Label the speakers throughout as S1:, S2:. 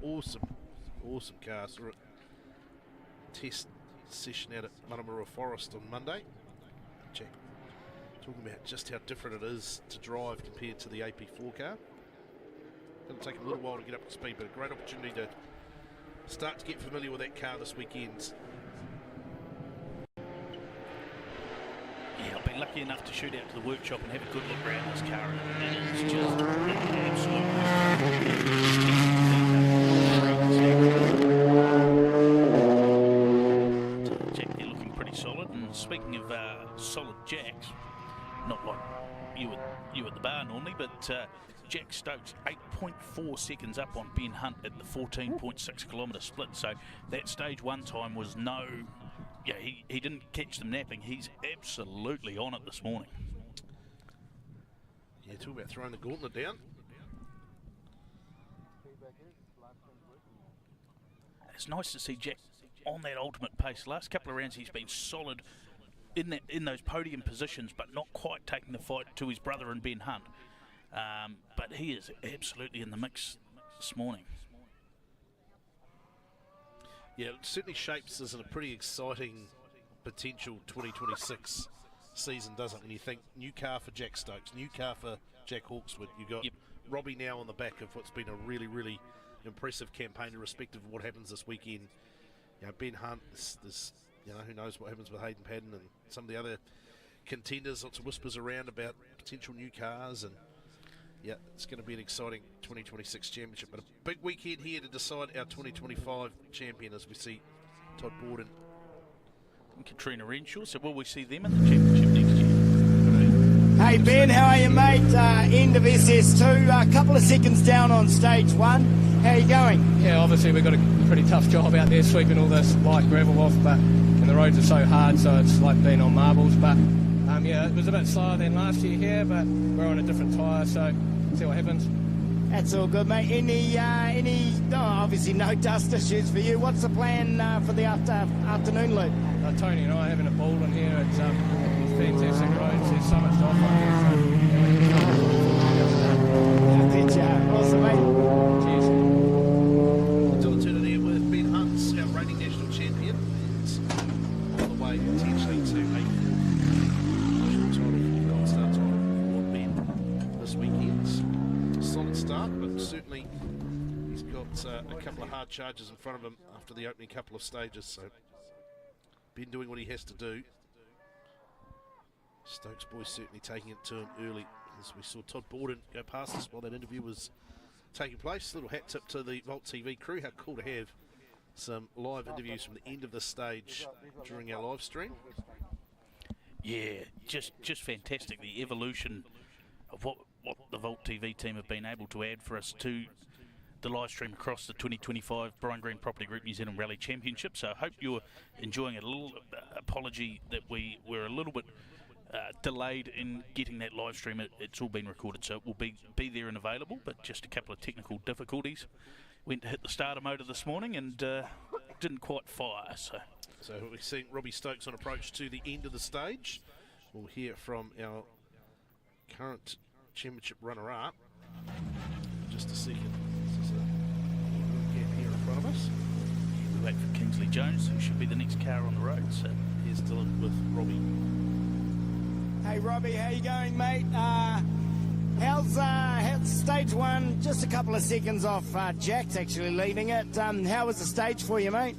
S1: awesome car. Saw a test session out at Maramura Forest on Monday. Jack talking about just how different it is to drive compared to the AP4 car. Going to take a little while to get up to speed, but a great opportunity to start to get familiar with that car this weekend.
S2: Yeah, I've been lucky enough to shoot out to the workshop and have a good look around this car, and it is just absolutely. Jack, they're looking pretty solid. And speaking of solid Jacks, not like you at the bar normally, but Jack Stokes 8.4 seconds up on Ben Hunt at the 14.6 kilometre split. So that stage one time was no. Yeah, he didn't catch them napping. He's absolutely on it this morning.
S1: Yeah, talk about throwing the gauntlet down.
S2: It's nice to see Jack on that ultimate pace. Last couple of rounds he's been solid in those podium positions, but not quite taking the fight to his brother and Ben Hunt. But he is absolutely in the mix this morning.
S1: Yeah, it certainly shapes as a pretty exciting potential 2026 season, doesn't it? When you think new car for Jack Stokes, new car for Jack Hawkswood, you got Robbie now on the back of what's been a really, really impressive campaign, irrespective of what happens this weekend. You know, Ben Hunt, this you know, who knows what happens with Hayden Padden and some of the other contenders. Lots of whispers around about potential new cars, and yeah, it's going to be an exciting 2026 championship. But a big weekend here to decide our 2025 champion as we see Todd Borden
S2: and Katrina Renshaw. So will we see them in the championship next year?
S3: Hey Ben, how are you, mate? End of SS2, a couple of seconds down on stage one. How are you going?
S4: Yeah, obviously we've got a pretty tough job out there sweeping all this light gravel off, and the roads are so hard, so it's like being on marbles. But yeah, it was a bit slower than last year here, but we're on a different tyre, so see what happens.
S3: That's all good, mate. Any obviously no dust issues for you. What's the plan for the afternoon loop?
S4: Tony and I are having a ball in here. It's fantastic roads. There's so much to offer here.
S3: Awesome, mate.
S4: Cheers.
S1: Dylan Turner here with Ben Hunt's our reigning national champion. It's on the way potentially to a national title, gold star title for Ben this weekend. Solid start, but certainly he's got a couple of hard charges in front of him after the opening couple of stages. So Ben doing what he has to do. Stokes boys certainly taking it to him early, as we saw Todd Borden go past us while that interview was taking place. Little hat tip to the Volt TV crew. How cool to have some live interviews from the end of the stage during our live stream.
S2: Yeah, just fantastic. The evolution of what the Volt TV team have been able to add for us to the live stream across the 2025 Brian Green Property Group New Zealand Rally Championship. So I hope you're enjoying it. A little apology that we were a little bit delayed in getting that live stream. It's all been recorded, so it will be there and available, but just a couple of technical difficulties. Went to hit the starter motor this morning and didn't quite fire. So
S1: we're seeing Robbie Stokes on approach to the end of the stage. We'll hear from our current championship runner-up. Just a second. This is a gap here in front of us.
S2: We wait for Kingsley Jones, who should be the next car on the road. So
S1: here's Dylan with Robbie.
S3: Hey Robbie, how you going, mate? How's stage one? Just a couple of seconds off Jack's actually leading it. How was the stage for you, mate?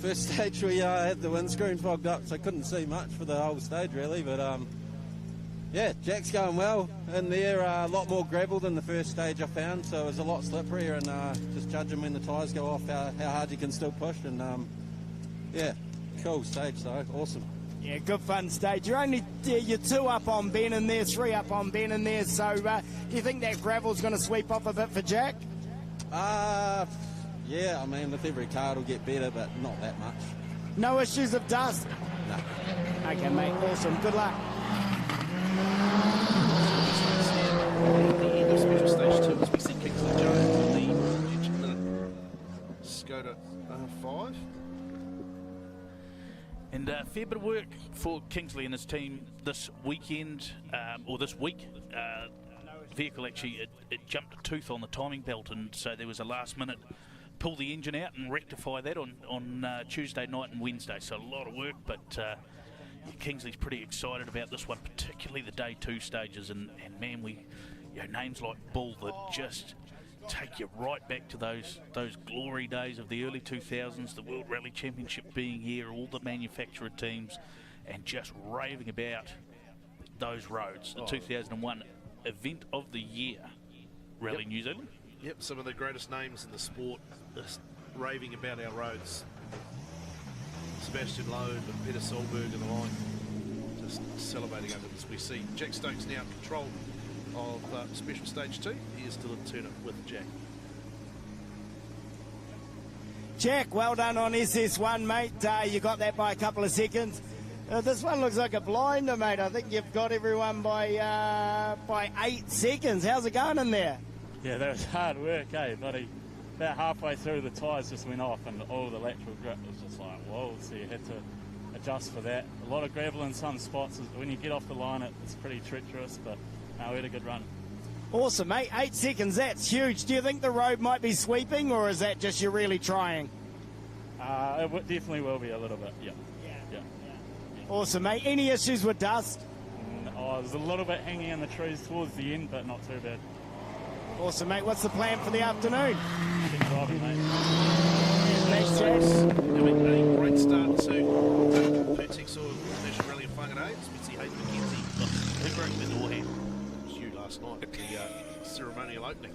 S5: First stage we had the windscreen fogged up, so I couldn't see much for the whole stage really, but yeah, Jack's going well in there. A lot more gravel than the first stage I found, so it was a lot slipperier, and just judging when the tyres go off how hard you can still push, and yeah, cool stage though, awesome.
S3: Yeah, good fun stage. You're two up on Ben in there, three up on Ben in there, so do you think that gravel's going to sweep off a bit for Jack?
S5: Yeah, I mean with every car it'll get better, but not that much.
S3: No issues of dust?
S5: No.
S3: Okay mate, awesome, good luck.
S1: The end of special stage 2 as we see Kingsley Jones in the Skoda 5.
S2: And a fair bit of work for Kingsley and his team this weekend, or this week. Vehicle actually, it jumped a tooth on the timing belt, and so there was a last minute pull the engine out and rectify that on Tuesday night and Wednesday. So a lot of work, but Kingsley's pretty excited about this one, particularly the day 2 stages. And man, names like Bull that just take you right back to those glory days of the early 2000s, the World Rally Championship being here, all the manufacturer teams, and just raving about those roads. The 2001 event of the year, Rally New Zealand.
S1: Yep, some of the greatest names in the sport just raving about our roads. Sebastian Loeb and Peter Solberg and the like, just celebrating over this. We see Jack Stokes now in control of Special Stage 2. He is still in turn with Jack.
S3: Jack, well done on SS1, mate. You got that by a couple of seconds. This one looks like a blinder, mate. I think you've got everyone by 8 seconds. How's it going in there?
S6: Yeah, that was hard work, buddy. About halfway through, the tyres just went off and all the lateral grip was just like, whoa, so you had to adjust for that. A lot of gravel in some spots. When you get off the line, it's pretty treacherous, but no, we had a good run.
S3: Awesome, mate. 8 seconds, that's huge. Do you think the road might be sweeping, or is that just you really trying?
S6: It definitely will be a little bit, yeah.
S3: Awesome, mate. Any issues with dust?
S6: There's a little bit hanging in the trees towards the end, but not too bad.
S3: Awesome, mate. What's the plan for the afternoon?
S6: Keep driving, mate.
S3: Thanks, Jack.
S1: Doing a great start to Vertex or International Rally of Whangārei. We see Hayden McKenzie.
S2: Who broke the door handle?
S1: It was you last night at the ceremonial opening.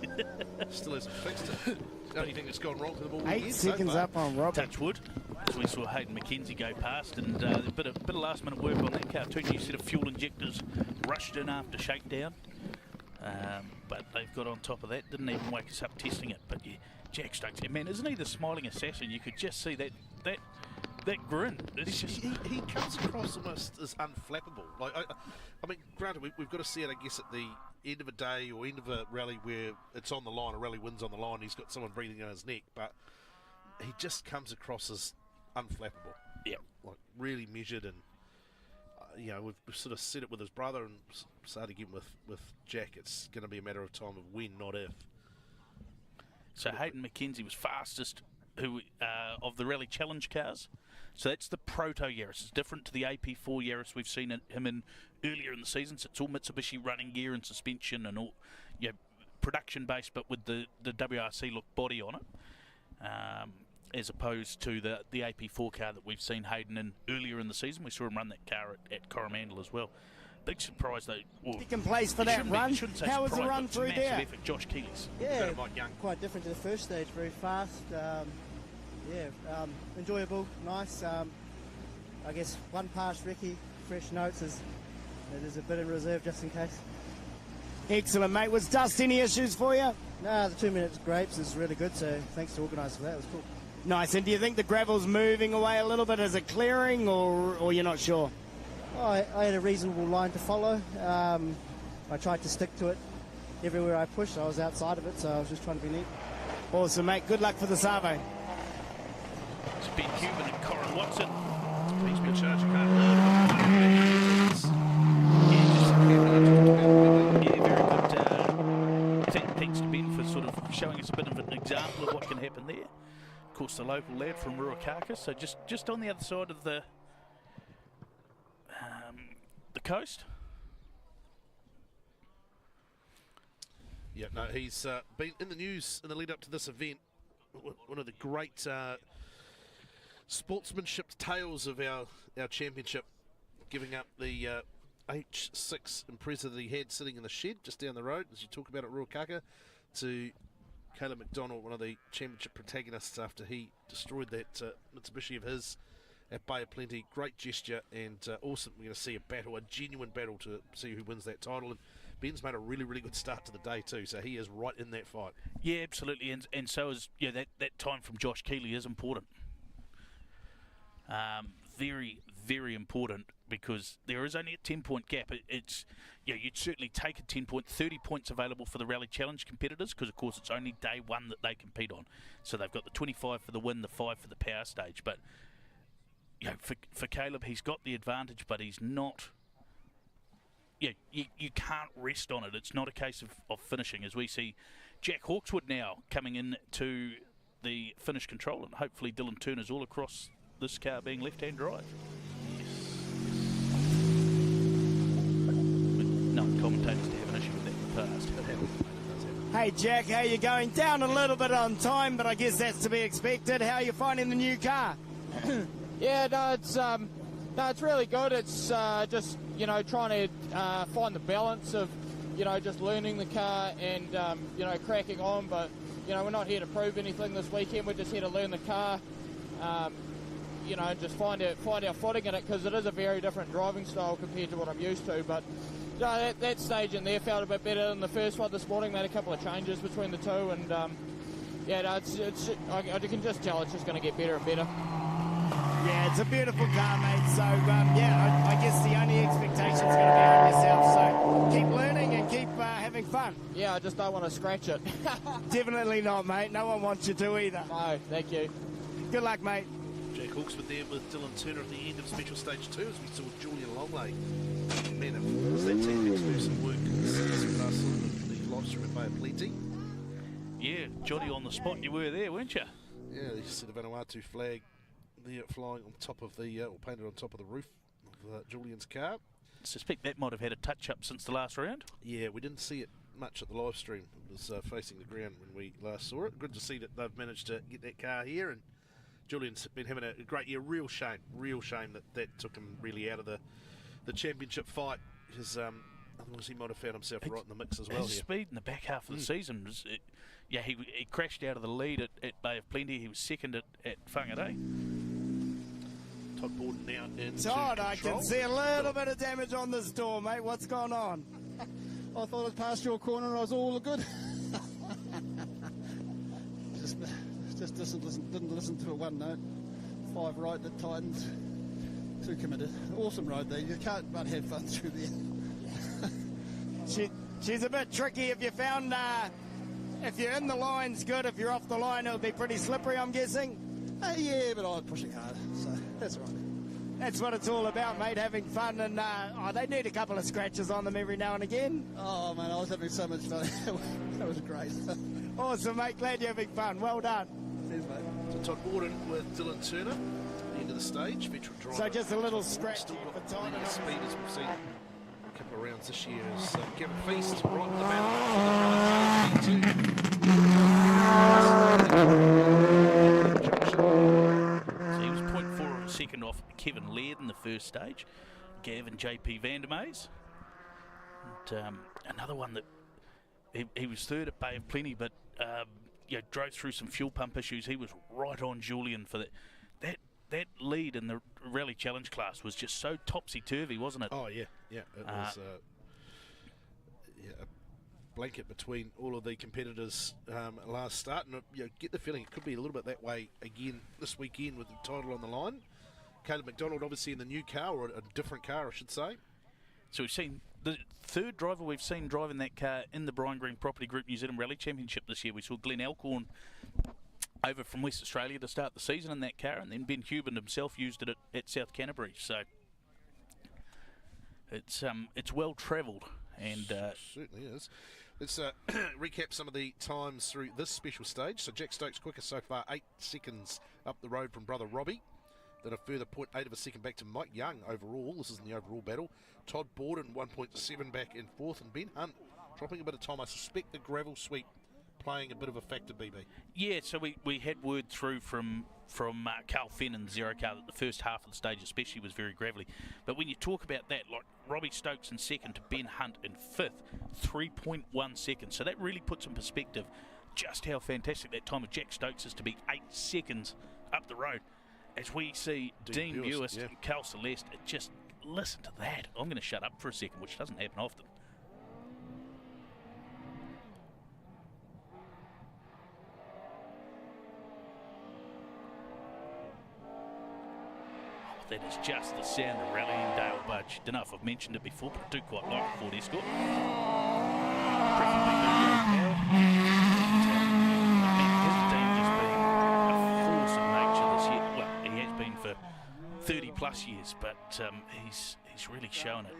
S1: Still hasn't fixed it. The only thing that's gone wrong to the ball.
S3: 8 seconds up on Robert.
S2: Touch wood. As we saw Hayden McKenzie go past, and a bit of last minute work on that car. 2 new set of fuel injectors rushed in after shakedown. But they've got on top of that. Didn't even wake us up testing it. But yeah, Jack Stokes, man, isn't he the smiling assassin? You could just see that grin. It's just
S1: He comes across almost as unflappable. Like I mean, granted, we've got to see it, I guess, at the end of a day or end of a rally where it's on the line, a rally wins on the line, he's got someone breathing on his neck, but he just comes across as unflappable.
S2: Yeah.
S1: Like really measured, and we've sort of said it with his brother and started again with Jack. It's going to be a matter of time of when, not if.
S2: So Hayden McKenzie was fastest of the Rally Challenge cars. So that's the Proto Yaris. It's different to the AP4 Yaris we've seen him in earlier in the season. So it's all Mitsubishi running gear and suspension and all production based, but with the WRC look body on it. As opposed to the AP4 car that we've seen Hayden in earlier in the season. We saw him run that car at Coromandel as well. Big surprise though.
S3: Second place for that run. How was the run through there?
S2: Effort, Josh Keley's.
S7: Yeah, quite different to the first stage. Very fast. Enjoyable, nice. I guess one pass Ricky, fresh notes. There's a bit in reserve just in case.
S3: Excellent, mate. Was dust any issues for you?
S7: No, the 2 minutes grapes is really good, so thanks to organise for that. It was cool.
S3: Nice. And do you think the gravel's moving away a little bit? Is it clearing, or you're not sure?
S7: I had a reasonable line to follow. I tried to stick to it everywhere I pushed. I was outside of it, so I was just trying to be neat.
S3: Awesome, mate. Good luck for the Savo.
S2: It's Ben Cuban and Corin Watson.
S1: He's been charged.
S2: Very good. Thanks to Ben for sort of showing us a bit of an example of what can happen there. Of course, the local lad from Ruakaka, so just on the other side of the coast.
S1: Yeah, no, he's been in the news in the lead up to this event. One of the great sportsmanship tales of our championship, giving up the H6 Impreza that he had sitting in the shed just down the road, as you talk about at Ruakaka, to Keley McDonald, one of the championship protagonists, after he destroyed that Mitsubishi of his at Bay of Plenty. Great gesture, and awesome. We're going to see a battle, a genuine battle to see who wins that title. And Ben's made a really, really good start to the day too, so he is right in that fight.
S2: Yeah, absolutely, and so is that time from Josh Keley is important. Very, very important, because there is only a 10-point gap. It's you'd certainly take a 10-point, 30 points available for the Rally Challenge competitors, because of course it's only day one that they compete on. So they've got the 25 for the win, the 5 for the power stage. But for Caleb, he's got the advantage, but he's not. You can't rest on it. It's not a case of finishing, as we see Jack Hawkswood now coming in to the finish control, and hopefully Dylan Turner's all across this car being left-hand drive. No commentators to have an issue with that in the past.
S3: Hey Jack, how you going? Down a little bit on time, but I guess that's to be expected. How are you finding the new car?
S8: Yeah, no, it's really good. It's just, you know, trying to find the balance of, you know, just learning the car and, you know, cracking on. But, you know, we're not here to prove anything this weekend. We're just here to learn the car, you know, just find our footing in it, because it is a very different driving style compared to what I'm used to. But, you know, that stage in there felt a bit better than the first one this morning. Made a couple of changes between the two, and, yeah, no, I can just tell it's just going to get better and better.
S3: Yeah, it's a beautiful car, mate. So, yeah, I guess the only expectation is going to be on yourself. So keep learning and keep having fun.
S8: Yeah, I just don't want to scratch it.
S3: Definitely not, mate. No one wants you to either.
S8: No, thank you.
S3: Good luck, mate.
S1: Jack Hawkswood there with Dylan Turner at the end of special stage 2 as we saw Julian Longley. Man, was that team next to do some work with us on the live stream at Bay of Plenty.
S2: Yeah, Johnny on the spot, you were there, weren't you?
S1: Yeah, the Sita Vanuatu flag there flying on top of the, or painted on top of the roof of Julian's car.
S2: I suspect that might have had a touch-up since the last round.
S1: Yeah, we didn't see it much at the live stream. It was facing the ground when we last saw it. Good to see that they've managed to get that car here, and Julian's been having a great year. Real shame that took him really out of the championship fight, because otherwise he might have found himself right in the mix as well.
S2: His speed in the back half of the season was, yeah, he crashed out of the lead at Bay of Plenty. He was second at Whangārei.
S1: Todd Borden now in
S3: Todd, I can see a little bit of damage on this door, mate. What's going on?
S9: I thought I'd passed your corner and I was all good. just didn't listen to a one note. 5 right, the Titans. Too committed. Awesome road there. You can't but have fun through there.
S3: She's a bit tricky. If you found, if you're in the line's good. If you're off the line, it'll be pretty slippery, I'm guessing.
S9: Yeah, but I was pushing hard, so that's all right.
S3: That's what it's all about, mate, having fun, and they need a couple of scratches on them every now and again.
S9: Oh, man, I was having so much fun. That was great.
S3: Awesome, mate. Glad you're having fun. Well done.
S9: Cheers, mate.
S1: So Todd Borden with Dylan Turner, end of the stage, veteran driver.
S3: So just a little scratch
S1: Still
S3: here
S1: got
S3: for Todd.
S1: plenty of speed as we've seen a couple of rounds this year. As Kevin Feast right in the battle for the
S2: So he was 0.4 of a second off Kevin Laird in the first stage. Gav and JP Vandermees. And another one that he was third at Bay of Plenty, but drove through some fuel pump issues. He was right on Julian for that. That lead in the Rally Challenge class was just so topsy-turvy, wasn't it?
S1: Oh, yeah. It was a blanket between all of the competitors last start. And get the feeling it could be a little bit that way again this weekend with the title on the line. Keley McDonald obviously in the new car, or a different car, I should say.
S2: So we've seen the third driver we've seen driving that car in the Brian Green Property Group New Zealand Rally Championship this year. We saw Glenn Alcorn over from West Australia to start the season in that car, and then Ben Huband himself used it at South Canterbury. So it's well travelled, and
S1: certainly is. Let's recap some of the times through this special stage. So Jack Stokes quicker so far, 8 seconds up the road from brother Robbie. Then a further 0.8 of a second back to Mike Young overall. This is in the overall battle. Todd Borden 1.7 back in fourth, and Ben Hunt dropping a bit of time. I suspect the gravel sweep playing a bit of a factor, BB.
S2: Yeah, so we had word through from Carl Fenn and Zero Car that the first half of the stage especially was very gravelly. But when you talk about that, like Robbie Stokes in second to Ben Hunt in fifth, 3.1 seconds. So that really puts in perspective just how fantastic that time of Jack Stokes is to be 8 seconds up the road. As we see Dean Buist and Carl Celeste, just listen to that. I'm going to shut up for a second, which doesn't happen often. That is just the sound of rallying Dale Budge. Don't know if I've mentioned it before, but I do quite like Ford Escort. Preferably his team just being a force of nature this year. Well, he has been for 30 plus years, but he's really shown it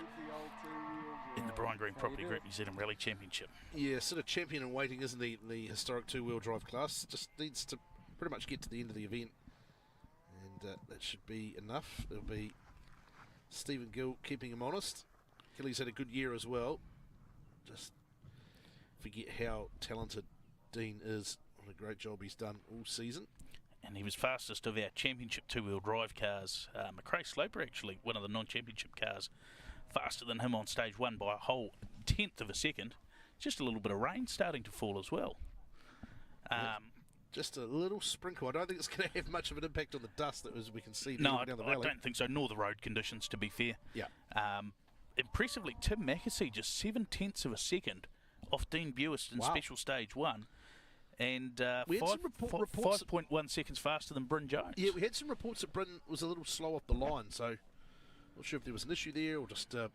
S2: in the Brian Green Property Group New Zealand Rally Championship.
S1: Yeah, sort of champion in waiting, isn't he? The historic 2-wheel drive class just needs to pretty much get to the end of the event, and that should be enough. It'll be Stephen Gill keeping him honest. Kelly's had a good year as well. Just forget how talented Dean is. What a great job he's done all season.
S2: And he was fastest of our championship two-wheel drive cars. McRae Sloper, actually, one of the non-championship cars, faster than him on stage one by a whole 1/10 of a second. Just a little bit of rain starting to fall as well.
S1: Just a little sprinkle. I don't think it's going to have much of an impact on the dust that as we can see
S2: no,
S1: down the
S2: I
S1: valley.
S2: don't think so, nor the road conditions, to be fair.
S1: Yeah.
S2: Impressively, Tim Mackesy just 7/10 of a second off Dean Buist in special stage one. And
S1: we had some reports
S2: 5.1 seconds faster than Bryn Jones.
S1: Yeah, we had some reports that Bryn was a little slow off the line, so not sure if there was an issue there or just...
S2: at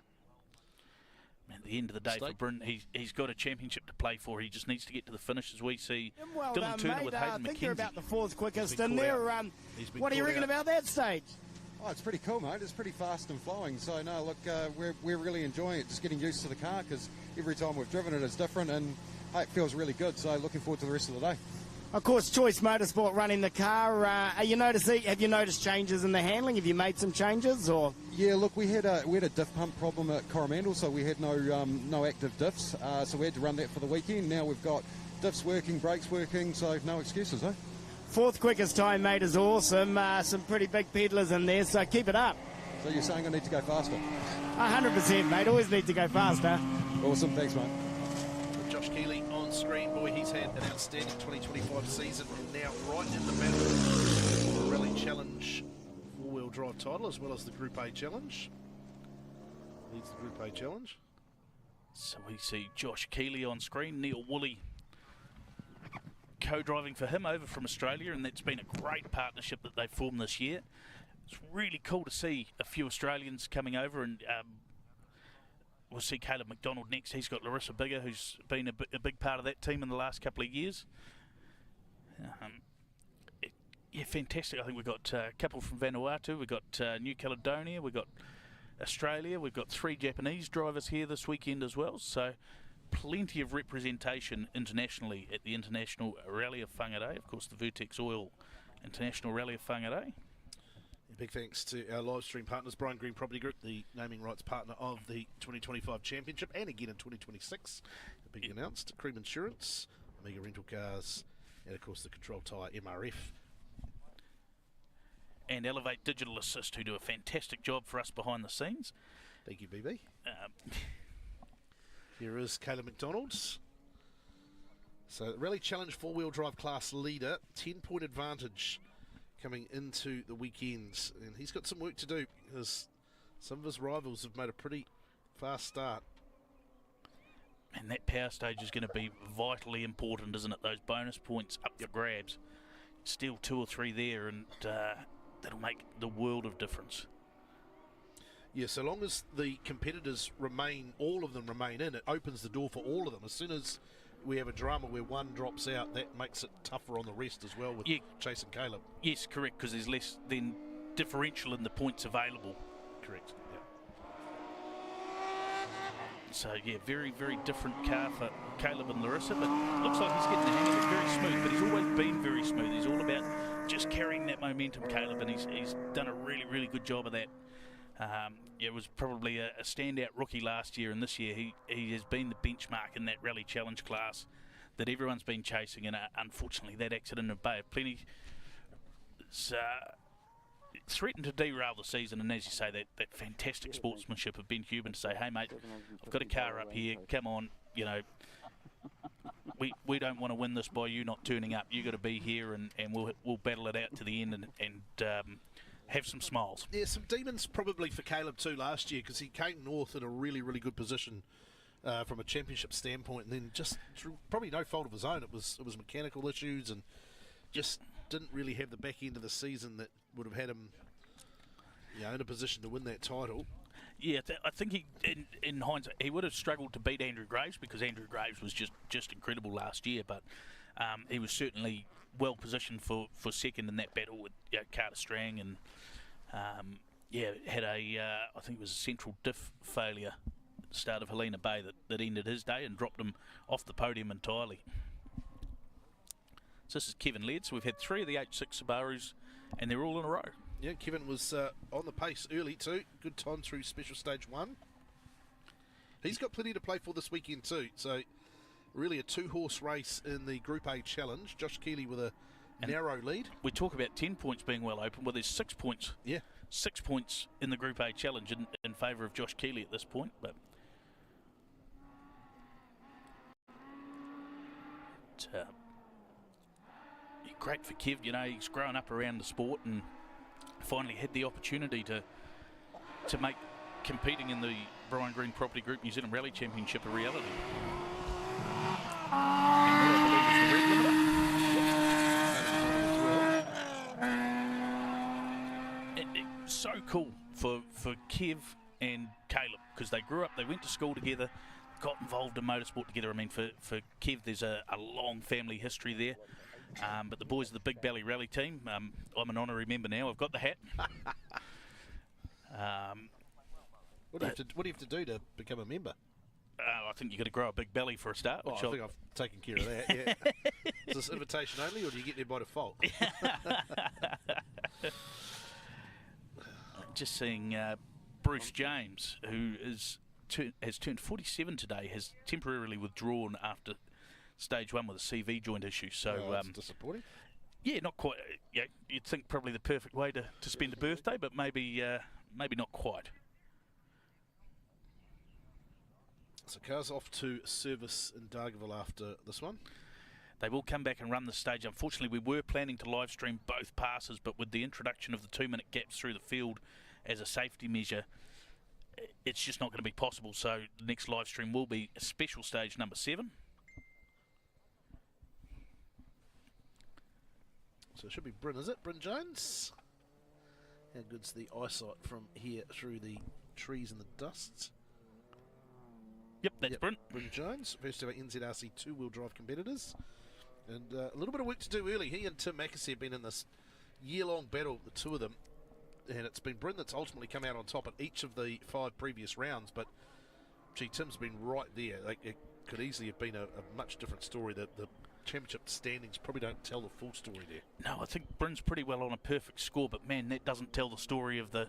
S2: the end of the day, for Bryn, he's got a championship to play for. He just needs to get to the finish, as we see
S3: Well
S2: Dylan
S3: done,
S2: Turner
S3: mate.
S2: with
S3: I
S2: Hayden
S3: think you're
S2: McKenzie.
S3: about the fourth quickest in
S1: caught
S3: there.
S1: out.
S3: What do you reckon about that stage?
S10: Oh, it's pretty cool, mate. It's pretty fast and flowing. So, no, look, we're really enjoying it, just getting used to the car, because every time we've driven it, it's different, and hey, it feels really good. So, looking forward to the rest of the day.
S3: Of course, Choice Motorsport running the car. Have you noticed changes in the handling? Have you made some changes, or?
S10: Yeah, look, we had a diff pump problem at Coromandel, so we had no active diffs. So we had to run that for the weekend. Now we've got diffs working, brakes working, so no excuses, eh?
S3: Fourth quickest time, mate, is awesome. Some pretty big pedalers in there, so keep it up.
S10: So you're saying I need to go faster?
S3: 100%, mate. Always need to go faster.
S10: Awesome, thanks, mate.
S1: Josh Keley on screen. Boy, he's had an outstanding 2025 season, and now right in the battle for the Rally Challenge four-wheel drive title, as well as the Group A Challenge. Leads the Group A Challenge.
S2: So we see Josh Keley on screen, Neil Woolley co-driving for him over from Australia, and that's been a great partnership that they've formed this year. It's really cool to see a few Australians coming over, and we'll see Caleb McDonald next. He's got Larissa Bigger, who's been a big part of that team in the last couple of years. Yeah, fantastic. I think we've got a couple from Vanuatu, we've got New Caledonia, we've got Australia, we've got 3 Japanese drivers here this weekend as well. So plenty of representation internationally at the International Rally of Whangārei. Of course, the Vertex Oil International Rally of Whangārei.
S1: Big thanks to our live stream partners, Brian Green Property Group, the naming rights partner of the 2025 Championship, and again in 2026. A big announced, Cream Insurance, Omega Rental Cars, and of course the Control Tyre MRF.
S2: And Elevate Digital Assist, who do a fantastic job for us behind the scenes.
S1: Thank you, BB. Here is Caleb McDonald. So Rally Challenge four-wheel drive class leader, 10-point advantage coming into the weekends, and he's got some work to do because some of his rivals have made a pretty fast start.
S2: And that power stage is going to be vitally important, isn't it? Those bonus points up for grabs. Steal 2 or 3 there, and that'll make the world of difference.
S1: Yeah, so long as the competitors remain, all of them remain in, it opens the door for all of them. As soon as we have a drama where one drops out, that makes it tougher on the rest as well with Chase and Caleb.
S2: Yes, correct, because there's less then differential in the points available.
S1: Correct, yeah.
S2: So, yeah, very, very different car for Caleb and Larissa, but looks like he's getting the hang of it very smooth, but he's always been very smooth. He's all about just carrying that momentum, Caleb, and he's done a really, really good job of that. It was probably a standout rookie last year, and this year he has been the benchmark in that Rally Challenge class that everyone's been chasing, and unfortunately that accident in Bay of Plenty threatened to derail the season. And as you say, that fantastic sportsmanship of Ben Cuban to say, hey mate, I've got a car up here, come on, you know, we don't want to win this by you not turning up. You got to be here, and we'll battle it out to the end and have some smiles.
S1: Yeah, some demons probably for Caleb too last year, because he came north in a really, really good position from a championship standpoint, and then just through probably no fault of his own, it was mechanical issues, and just didn't really have the back end of the season that would have had him, you know, in a position to win that title.
S2: Yeah, I think he, in hindsight, he would have struggled to beat Andrew Graves, because Andrew Graves was just incredible last year, but he was certainly well positioned for second in that battle with Carter Strang, and had I think it was a central diff failure at the start of Helena Bay that ended his day and dropped him off the podium entirely. So this is Kevin led. So we've had 3 of the H6 Subarus, and they're all in a row.
S1: Yeah, Kevin was on the pace early too. Good time through Special Stage 1. He's got plenty to play for this weekend too. So really a 2-horse race in the Group A Challenge. Josh Keley with a narrow lead.
S2: We talk about 10 points being well open. Well, there's 6 points.
S1: Yeah.
S2: 6 points in the Group A Challenge in favour of Josh Keley at this point. But great for Kev. You know, he's grown up around the sport and finally had the opportunity to make competing in the Brian Green Property Group New Zealand Rally Championship a reality. It's so cool for Kev and Caleb, because they grew up, they went to school together, got involved in motorsport together. I mean, for Kev, there's a long family history there. But the boys of the Big Belly Rally team, I'm an honorary member now. I've got the hat.
S1: What do you have to do to become a member?
S2: I think you've got to grow a big belly for a start.
S1: I think I've taken care of that, yeah. Is this invitation only, or do you get there by default?
S2: Just seeing Bruce James, who has turned 47 today, has temporarily withdrawn after Stage 1 with a CV joint issue. So
S1: that's disappointing.
S2: Yeah, not quite. Yeah, you'd think probably the perfect way to spend a birthday, but maybe not quite.
S1: So cars off to service in Dargaville after this one.
S2: They will come back and run the stage. Unfortunately, we were planning to live stream both passes, but with the introduction of the 2-minute gaps through the field as a safety measure, it's just not going to be possible. So the next live stream will be special stage number 7.
S1: So it should be Bryn, is it? Bryn Jones? How good's the eyesight from here through the trees and the dust?
S2: Yep, that's Bryn.
S1: Bryn Jones, first of our NZRC 2-wheel drive competitors. And a little bit of work to do early. He and Tim Mackesy have been in this year-long battle, the two of them. And it's been Bryn that's ultimately come out on top at each of the 5 previous rounds. But, gee, Tim's been right there. Like, it could easily have been a much different story. The championship standings probably don't tell the full story there.
S2: No, I think Bryn's pretty well on a perfect score, but man, that doesn't tell the story of the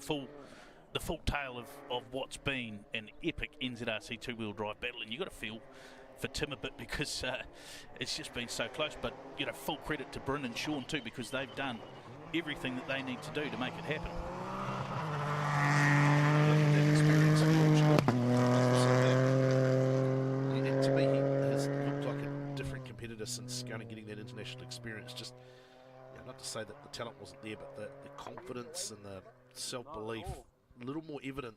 S2: full tale of what's been an epic NZRC 2-wheel drive battle. And you've got to feel for Tim a bit, because it's just been so close. But, you know, full credit to Bryn and Sean too, because they've done everything that they need to do to make it happen.
S1: To me, he has looked like a different competitor since going and getting that international experience. Just, not to say that the talent wasn't there, but the confidence and the self-belief, a little more evident,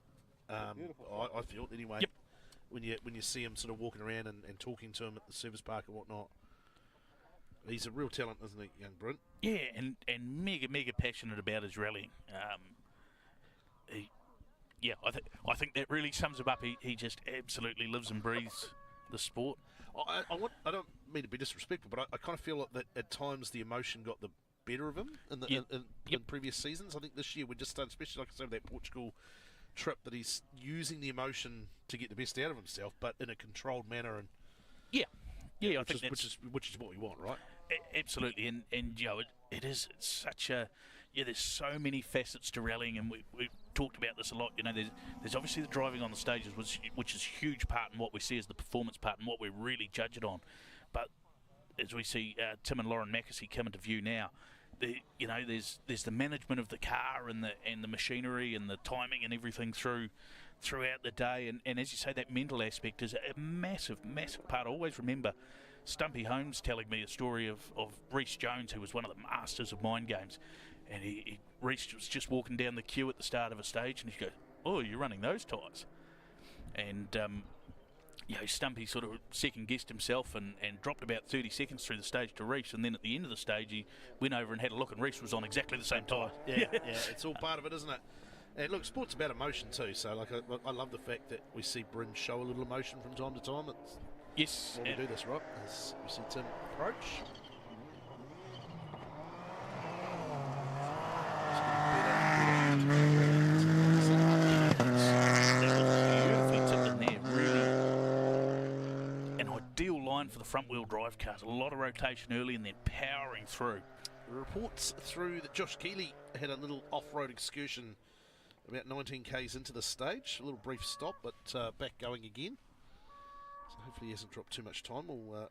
S1: I feel anyway.
S2: Yep.
S1: When you see him sort of walking around and talking to him at the service park and whatnot. He's a real talent, isn't he, young Bryn?
S2: Yeah, and mega passionate about his rallying. I think that really sums him up. He just absolutely lives and breathes the sport.
S1: I don't mean to be disrespectful, but I kind of feel like that at times the emotion got the better of him in previous seasons. I think this year we're just starting, especially like I said, that Portugal trip, that he's using the emotion to get the best out of himself, but in a controlled manner. And
S2: I think that's
S1: which is what we want, right?
S2: Absolutely, and it is such a there's so many facets to rallying, and we've talked about this a lot. There's obviously the driving on the stages, which is a huge part in what we see as the performance part and what we really judge it on. But as we see Tim and Lauren Mackesy come into view now, there's the management of the car and the machinery and the timing and everything throughout the day, and as you say, that mental aspect is a massive part. I always remember Stumpy Holmes telling me a story of Rhys Jones, who was one of the masters of mind games, and Rhys was just walking down the queue at the start of a stage, and he goes, "Oh, you're running those tyres," and Stumpy sort of second-guessed himself and dropped about 30 seconds through the stage to Rhys, and then at the end of the stage he went over and had a look, and Rhys was on exactly the same tyre.
S1: Yeah, it's all part of it, isn't it? And look, sport's about emotion too, so like I love the fact that we see Bryn show a little emotion from time to time.
S2: Yes.
S1: We do this, right? As we see Tim approach.
S2: one for the front-wheel drive cars. A lot of rotation early and then powering through.
S1: Reports through that Josh Keley had a little off-road excursion about 19 k's into the stage. A little brief stop, but back going again. So hopefully he hasn't dropped too much time. We'll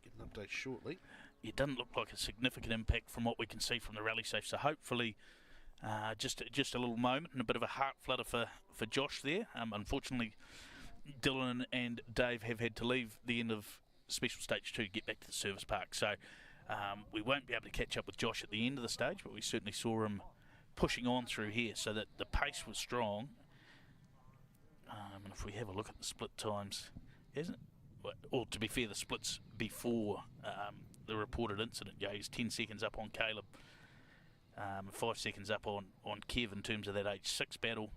S1: get an update shortly.
S2: It doesn't look like a significant impact from what we can see from the rally safe. So hopefully just a little moment and a bit of a heart flutter for Josh there. Unfortunately, Dylan and Dave have had to leave the end of Special Stage 2 to get back to the service park. So we won't be able to catch up with Josh at the end of the stage, but we certainly saw him pushing on through here, so that the pace was strong. And if we have a look at the split times, isn't it? Or to be fair, the splits before the reported incident, he's 10 seconds up on Caleb, 5 seconds up on Kev in terms of that H6 battle.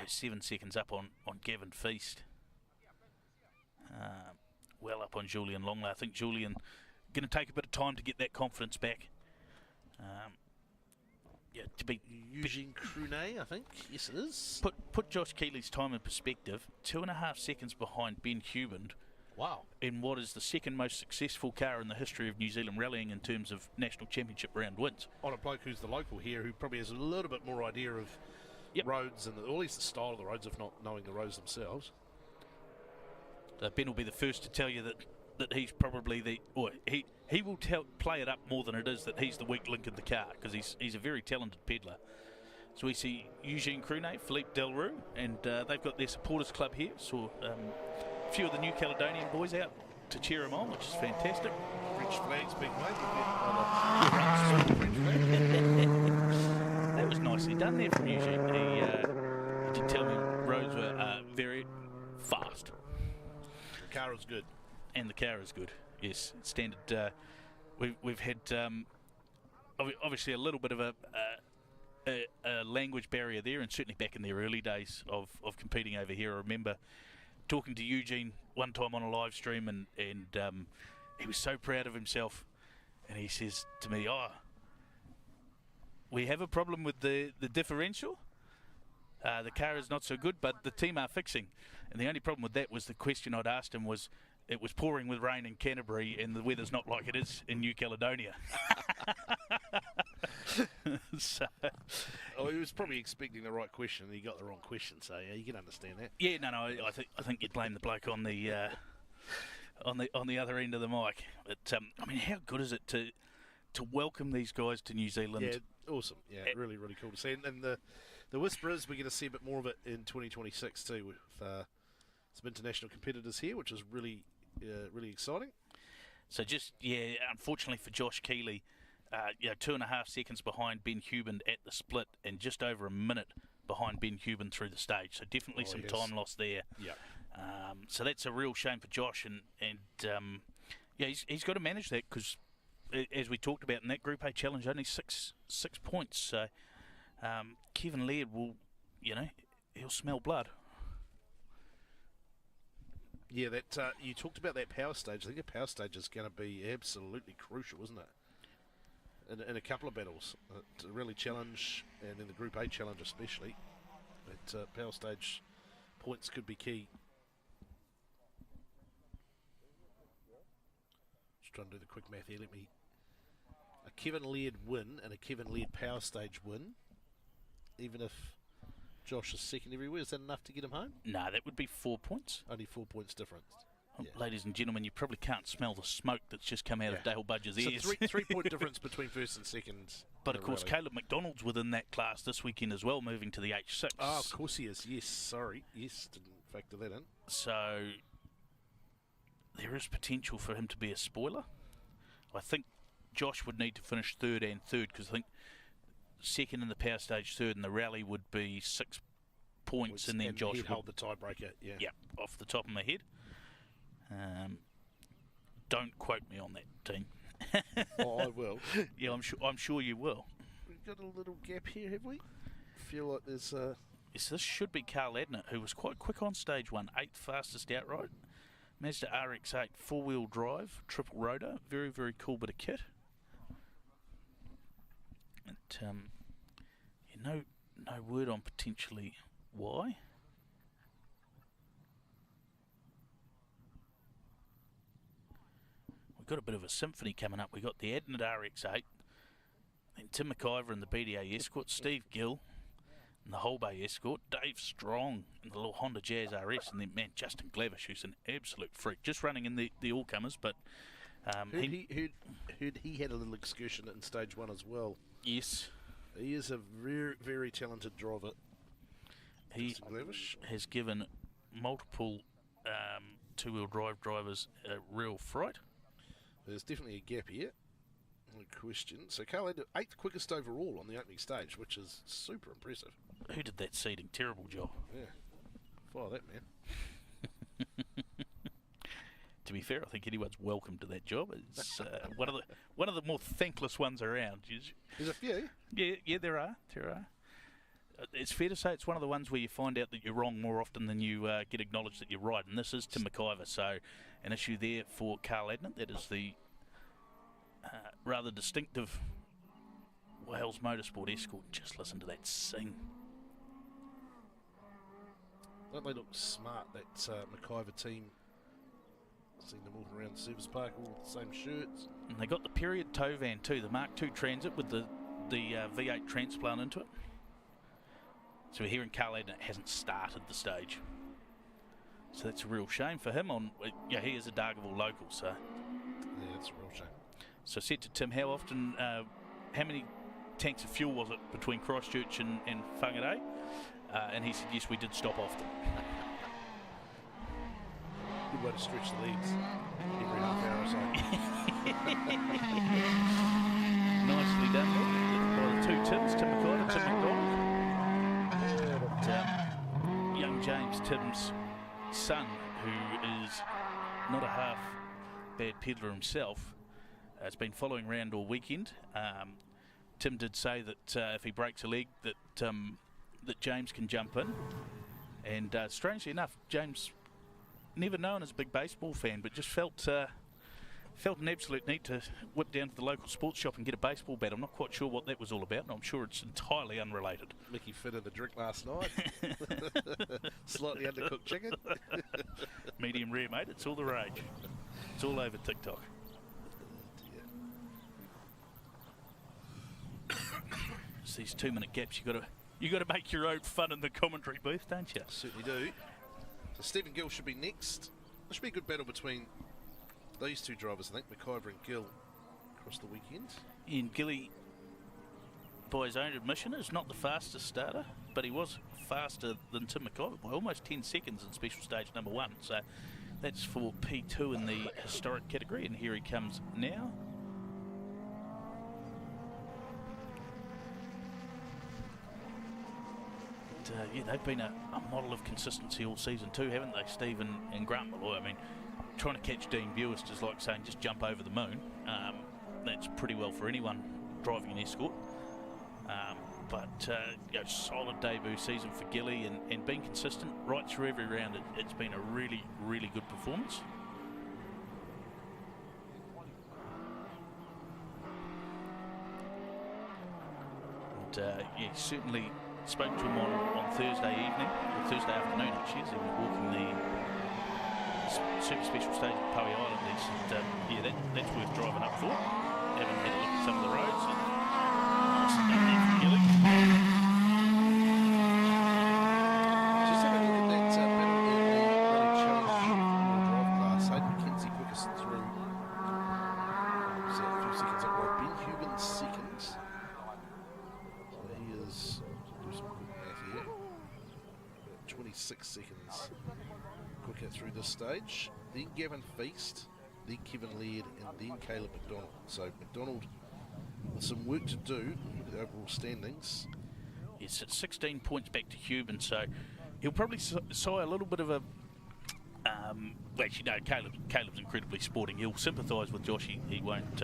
S2: 7 seconds up on Gavin Feast. Well up on Julian Longley. I think Julian going to take a bit of time to get that confidence back. To be
S1: Eugene Cruney, I think. Yes, it is.
S2: Put Josh Keley's time in perspective. 2.5 seconds behind Ben Huband.
S1: Wow.
S2: In what is the second most successful car in the history of New Zealand rallying in terms of national championship round wins.
S1: On a bloke who's the local here, who probably has a little bit more idea of roads and at least the style of the roads, if not knowing the roads themselves.
S2: So Ben will be the first to tell you that he's probably he will play it up more than it is that he's the weak link in the car, because he's a very talented peddler. So we see Eugene Cruney, Philippe Delroux, and they've got their supporters club here. So a few of the New Caledonian boys out to cheer him on, which is fantastic.
S1: French flags being waved.
S2: That was nicely done there from Eugene. He did tell me roads were very fast.
S1: The car is good.
S2: And the car is good, yes. Standard. We've had obviously a little bit of a language barrier there, and certainly back in their early days of competing over here. I remember talking to Eugene one time on a live stream, and he was so proud of himself, and he says to me, we have a problem with the differential. The car is not so good, but the team are fixing. And the only problem with that was the question I'd asked him was, it was pouring with rain in Canterbury and the weather's not like it is in New Caledonia. So,
S1: he was probably expecting the right question and he got the wrong question, so yeah, you can understand that.
S2: Yeah, no, I think you'd blame the bloke on the on the other end of the mic. But I mean, how good is it to welcome these guys to New Zealand?
S1: Yeah, awesome. Yeah, really, really cool to see. And the whisper is we're going to see a bit more of it in 2026 too, with some international competitors here, which is really exciting.
S2: So unfortunately for Josh Keley, 2.5 seconds behind Ben Huband at the split, and just over a minute behind Ben Huband through the stage. So definitely some time lost there.
S1: Yeah.
S2: So that's a real shame for Josh, and he's got to manage that, because as we talked about in that Group A challenge, only six points. So Kevin Laird will, he'll smell blood.
S1: Yeah, that you talked about that power stage. I think the power stage is going to be absolutely crucial, isn't it? In a couple of battles, to really challenge, and in the Group A challenge especially, that power stage points could be key. Just trying to do the quick math here. A Kevin Laird win and a Kevin Laird power stage win, even if Josh is second everywhere, is that enough to get him home?
S2: No, that would be 4 points.
S1: Only 4 points difference.
S2: Yeah. Ladies and gentlemen, you probably can't smell the smoke that's just come out of Dale Budge's ears.
S1: So 3 point difference between first and second.
S2: But of course,
S1: rally.
S2: Caleb McDonald's within that class this weekend as well, moving to the H6.
S1: Oh, of course he is. Yes, sorry. Yes, didn't factor that in.
S2: So there is potential for him to be a spoiler. I think Josh would need to finish third, because I think second in the power stage, third in the rally would be 6 points, and then Josh would
S1: hold the tiebreaker. Yeah,
S2: off the top of my head. Don't quote me on that, team.
S1: Oh, I will.
S2: Yeah, I'm sure you will.
S1: We've got a little gap here, have we? Feel like there's
S2: Yes, this should be Carl Adnett, who was quite quick on stage 1, 8th fastest outright. Mazda RX-8 4-wheel drive, triple rotor, very, very cool bit of kit. And no word on potentially why. we've got a bit of a symphony coming up. We've got the Adnett RX8, then Tim McIver in the BDA Escort, Steve Gill in the Whole Bay Escort, Dave Strong in the little Honda Jazz RS, and then, man, Justin Glavish, who's an absolute freak, just running in the all-comers, but...
S1: Heard he had a little excursion in Stage 1 as well.
S2: Yes.
S1: He is a very, very talented driver.
S2: He has given multiple two-wheel drive drivers a real fright.
S1: There's definitely a gap here. No question. So Keley, 8th quickest overall on the opening stage, which is super impressive.
S2: Who did that seating? Terrible job.
S1: Yeah. Follow that, man.
S2: To be fair, I think anyone's welcome to that job. It's one of the more thankless ones around.
S1: There's a few.
S2: Yeah, there are. It's fair to say it's one of the ones where you find out that you're wrong more often than you get acknowledged that you're right. And this is Tim McIver, so an issue there for Carl Adnett. That is the rather distinctive Wales Motorsport Escort. Just listen to that sing.
S1: Don't they look smart, that McIver team? Seen them walking around the service park, all with the same shirts.
S2: And they got the period tow van too, the Mark II Transit with the V8 transplant into it. So we're hearing Carl Adnett hasn't started the stage. So that's a real shame for him. He is a Dargaville local, so.
S1: Yeah, that's a real shame.
S2: So said to Tim, how many tanks of fuel was it between Christchurch and Whangārei? And he said, yes, we did stop often.
S1: Good way to stretch the legs every half hour or so.
S2: Nicely done by the two Tims, Tim McIver and Tim McDonald. Young James, Tim's son, who is not a half bad peddler himself, has been following around all weekend. Tim did say that if he breaks a leg that James can jump in. And strangely enough, James, never known as a big baseball fan, but just felt an absolute need to whip down to the local sports shop and get a baseball bat. I'm not quite sure what that was all about, and I'm sure it's entirely unrelated.
S1: Mickey fitted the drink last night. Slightly undercooked chicken.
S2: Medium rare, mate. It's all the rage. It's all over TikTok. It's these 2-minute gaps. You got to make your own fun in the commentary booth, don't you?
S1: Certainly do. So Stephen Gill should be next. There should be a good battle between these two drivers, I think, McIver and Gill, across the weekend.
S2: And Gilly, by his own admission, is not the fastest starter, but he was faster than Tim McIver by almost 10 seconds in special stage number 1. So that's for P2 in the historic category, and here he comes now. Yeah, they've been a model of consistency all season too, haven't they, Steve and Grant Malloy? I mean, trying to catch Dean Buist is like saying just jump over the moon. That's pretty well for anyone driving an Escort. Solid debut season for Gilly and being consistent right through every round. It's been a really, really good performance. And certainly spoke to him on Thursday evening, or Thursday afternoon actually, as he was walking the super special stage at Poe Island. He said, that's worth driving up for. Haven't had a look at some of the roads.
S1: Just having a look at that battle in the Rally Challenge drive class. Hayden McKenzie quickest through. So a few seconds up by Ben Hugan second. So he is, do some quick math here, 26 seconds quicker through this stage. Then Gavin Feast, then Kevin Laird, and then Caleb McDonald. So McDonald with some work to do with the overall standings.
S2: Yes, it's 16 points back to Cuban, so he'll probably sigh a little bit of a... Caleb's incredibly sporting. He'll sympathise with Josh, he won't...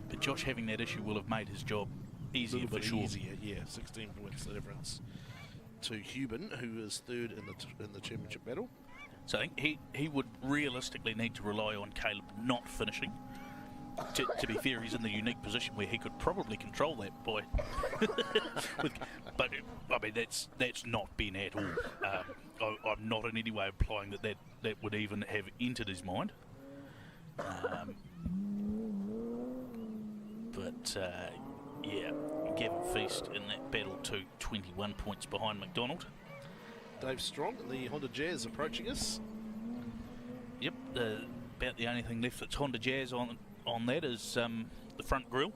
S2: but Josh having that issue will have made his job easier for sure.
S1: Easier, yeah. 16 points the difference to Cuban, who is third in the championship battle.
S2: So I think he would realistically need to rely on Caleb not finishing. To be fair, he's in the unique position where he could probably control that boy. But I mean, that's not been at all. I'm not in any way implying that would even have entered his mind. Yeah, Gavin Feast in that battle too, 21 points behind McDonald.
S1: Dave Strong, the Honda Jazz approaching us.
S2: Yep, about the only thing left that's Honda Jazz on that is the front grille.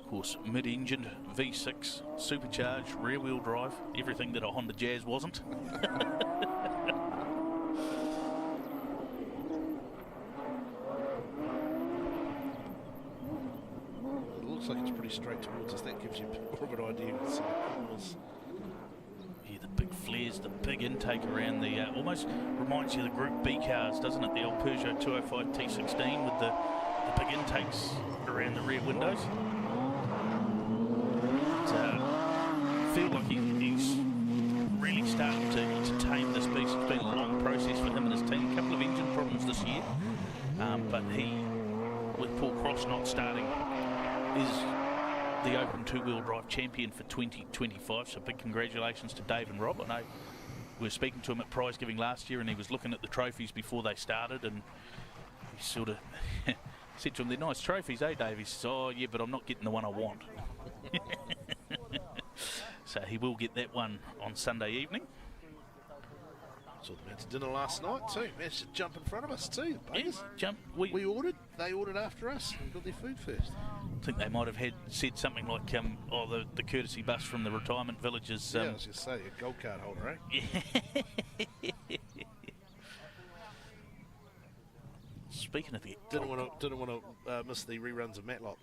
S2: Of course, mid-engined, V6, supercharged, rear-wheel drive, everything that a Honda Jazz wasn't.
S1: It looks like it's pretty straight towards us. That gives you more of an idea of the corners.
S2: Yeah, the big flares, the big intake around the... almost reminds you of the Group B cars, doesn't it? The old Peugeot 205 T16 with the big intakes around the rear windows. Feel like he's really starting to tame this beast. It's been a long process for him and his team. A couple of engine problems this year, but he, with Paul Cross not starting, is the Open two-wheel drive champion for 2025. So big congratulations to Dave and Rob. I know we were speaking to him at prize giving last year, and he was looking at the trophies before they started, and he sort of said to him, "They're nice trophies, eh, Dave?" He says, "Oh yeah, but I'm not getting the one I want." So he will get that one on Sunday evening.
S1: Saw them out to dinner last night too. Managed to jump in front of us too.
S2: Yes, jump.
S1: We ordered. They ordered after us and got their food first.
S2: I think they might have said something like, the courtesy bus from the retirement villages.
S1: Yeah, I was just saying, a gold card holder, eh?
S2: Speaking of the
S1: didn't want to miss the reruns of Matlock.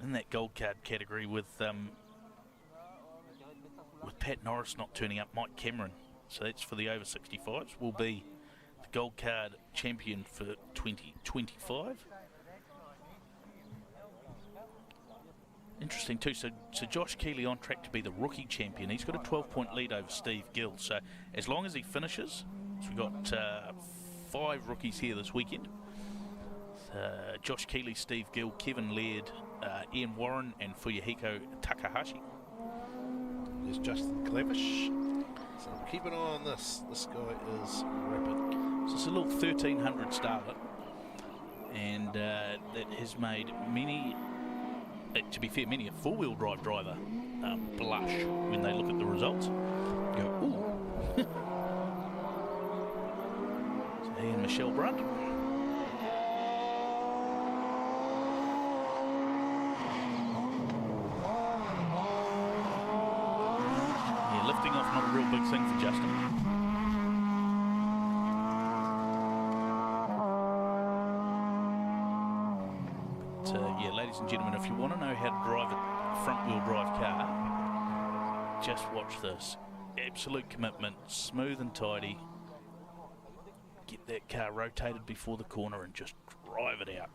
S2: In that gold card category with Pat Norris not turning up, Mike Cameron, so that's for the over 65s, will be the gold card champion for 2025. Interesting too, so Josh Keley on track to be the rookie champion. He's got a 12-point lead over Steve Gill, so as long as he finishes, so we've got 5 rookies here this weekend. Josh Keley, Steve Gill, Kevin Laird, Ian Warren and Fuyuhiko Takahashi.
S1: There's Justin Clavish. So keep an eye on this. This guy is rapid.
S2: So it's a little 1300 starter, and that has made many, to be fair, many a four-wheel drive driver blush when they look at the results. Go, ooh. So he and Michelle Brunt. Lifting off, not a real big thing for Justin. But yeah, ladies and gentlemen, if you want to know how to drive a front-wheel drive car, just watch this. Absolute commitment, smooth and tidy. Get that car rotated before the corner and just drive it out.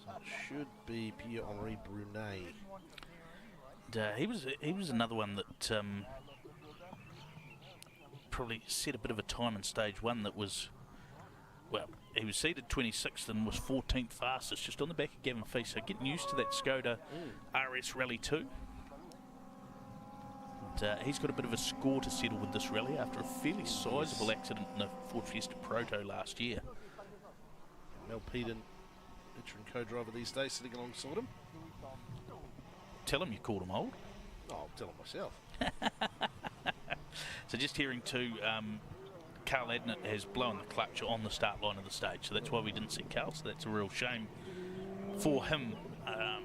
S1: So it should be Pierre-Henri Brunet.
S2: He was another one that probably set a bit of a time in stage one that was, well, he was seated 26th and was 14th fastest, just on the back of Gavin Feast. So getting used to that Skoda RS Rally 2. And, he's got a bit of a score to settle with this rally after a fairly sizable accident in the Ford Fiesta Proto last year.
S1: Mel Peden, veteran co-driver these days, sitting alongside him.
S2: Tell him you called him old.
S1: Oh, I'll tell him myself.
S2: So just hearing too, Carl Adnett has blown the clutch on the start line of the stage, so that's why we didn't see Carl, so that's a real shame for him.
S1: Yeah,